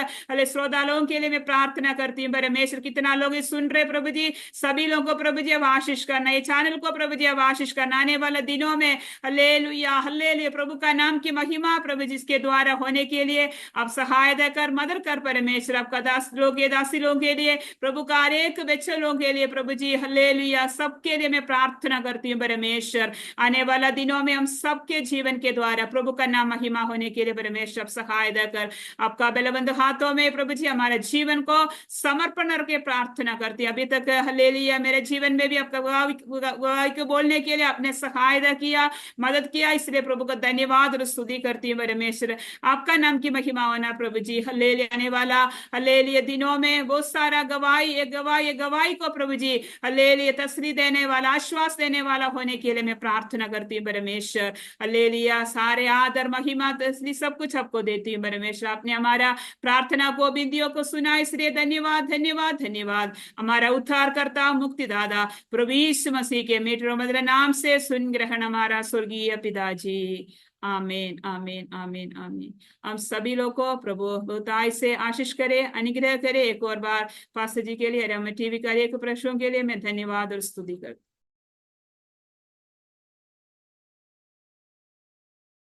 श्रोता लोगों के लिए मैं प्रार्थना करती हूँ परमेश्वर। कितना लोग सुन रहे प्रभु जी, सभी लोगों को प्रभु जी अब आशीष करना, ये चैनल को प्रभु जी अब आशीष करना, आने वाले दिनों में हल्लेलुया हल्लेलुया प्रभु का नाम की महिमा प्रभु जिसके द्वारा होने के लिए आप सहायता कर, मदद कर परमेश्वर। आपका दास लोग, ये दासी लोगों के लिए प्रभु का हर एक बच्चे लोगों के लिए प्रभु जी हल्लेलुया सबके लिए मैं प्रार्थना करती हूँ परमेश्वर। आने वाला दिनों में हम सबके जीवन के द्वारा प्रभु का नाम महिमा होने के लिए परमेश्वर आप सहायता कर। आपका बलवंत हाथों में प्रभु जी हमारे जीवन को समर्पण करके प्रार्थना करती है। अभी तक हल्लेलुया मेरे जीवन में भी आपका गवाही को बोलने के लिए आपने सहायता किया, मदद किया, इसलिए प्रभु का धन्यवाद और स्तुति करती हूँ परमेश्वर। आपका नाम की महिमा होना प्रभु जी। हल्लेलुया आने वाला हल्लेलुया दिनों में बहुत सारा गवाही ये गवाही को प्रभु जी हालेलुया तसल्ली देने वाला, आश्वास देने वाला होने के लिए मैं प्रार्थना करती हूँ परमेश्वर। हालेलुया, सारे आदर महिमा तसल्ली सब कुछ आपको देती हूँ परमेश्वर। आपने हमारा प्रार्थना को, विधियों को सुना, इसलिए धन्यवाद धन्यवाद धन्यवाद। हमारा उद्धार करता, मुक्तिदाता प्रभु यीशु मसीह के मीठे मधुर नाम से सुन ग्रहण हमारा स्वर्गीय पिताजी। आमीन आमीन आमीन आमीन। हम सभी लोग को प्रभु बहुताय से आशीष करे, अनुग्रह करे। एक और बार पास्टर जी के लिए, टीवी का एक प्रश्नों के लिए मैं धन्यवाद और स्तुति करती हूँ।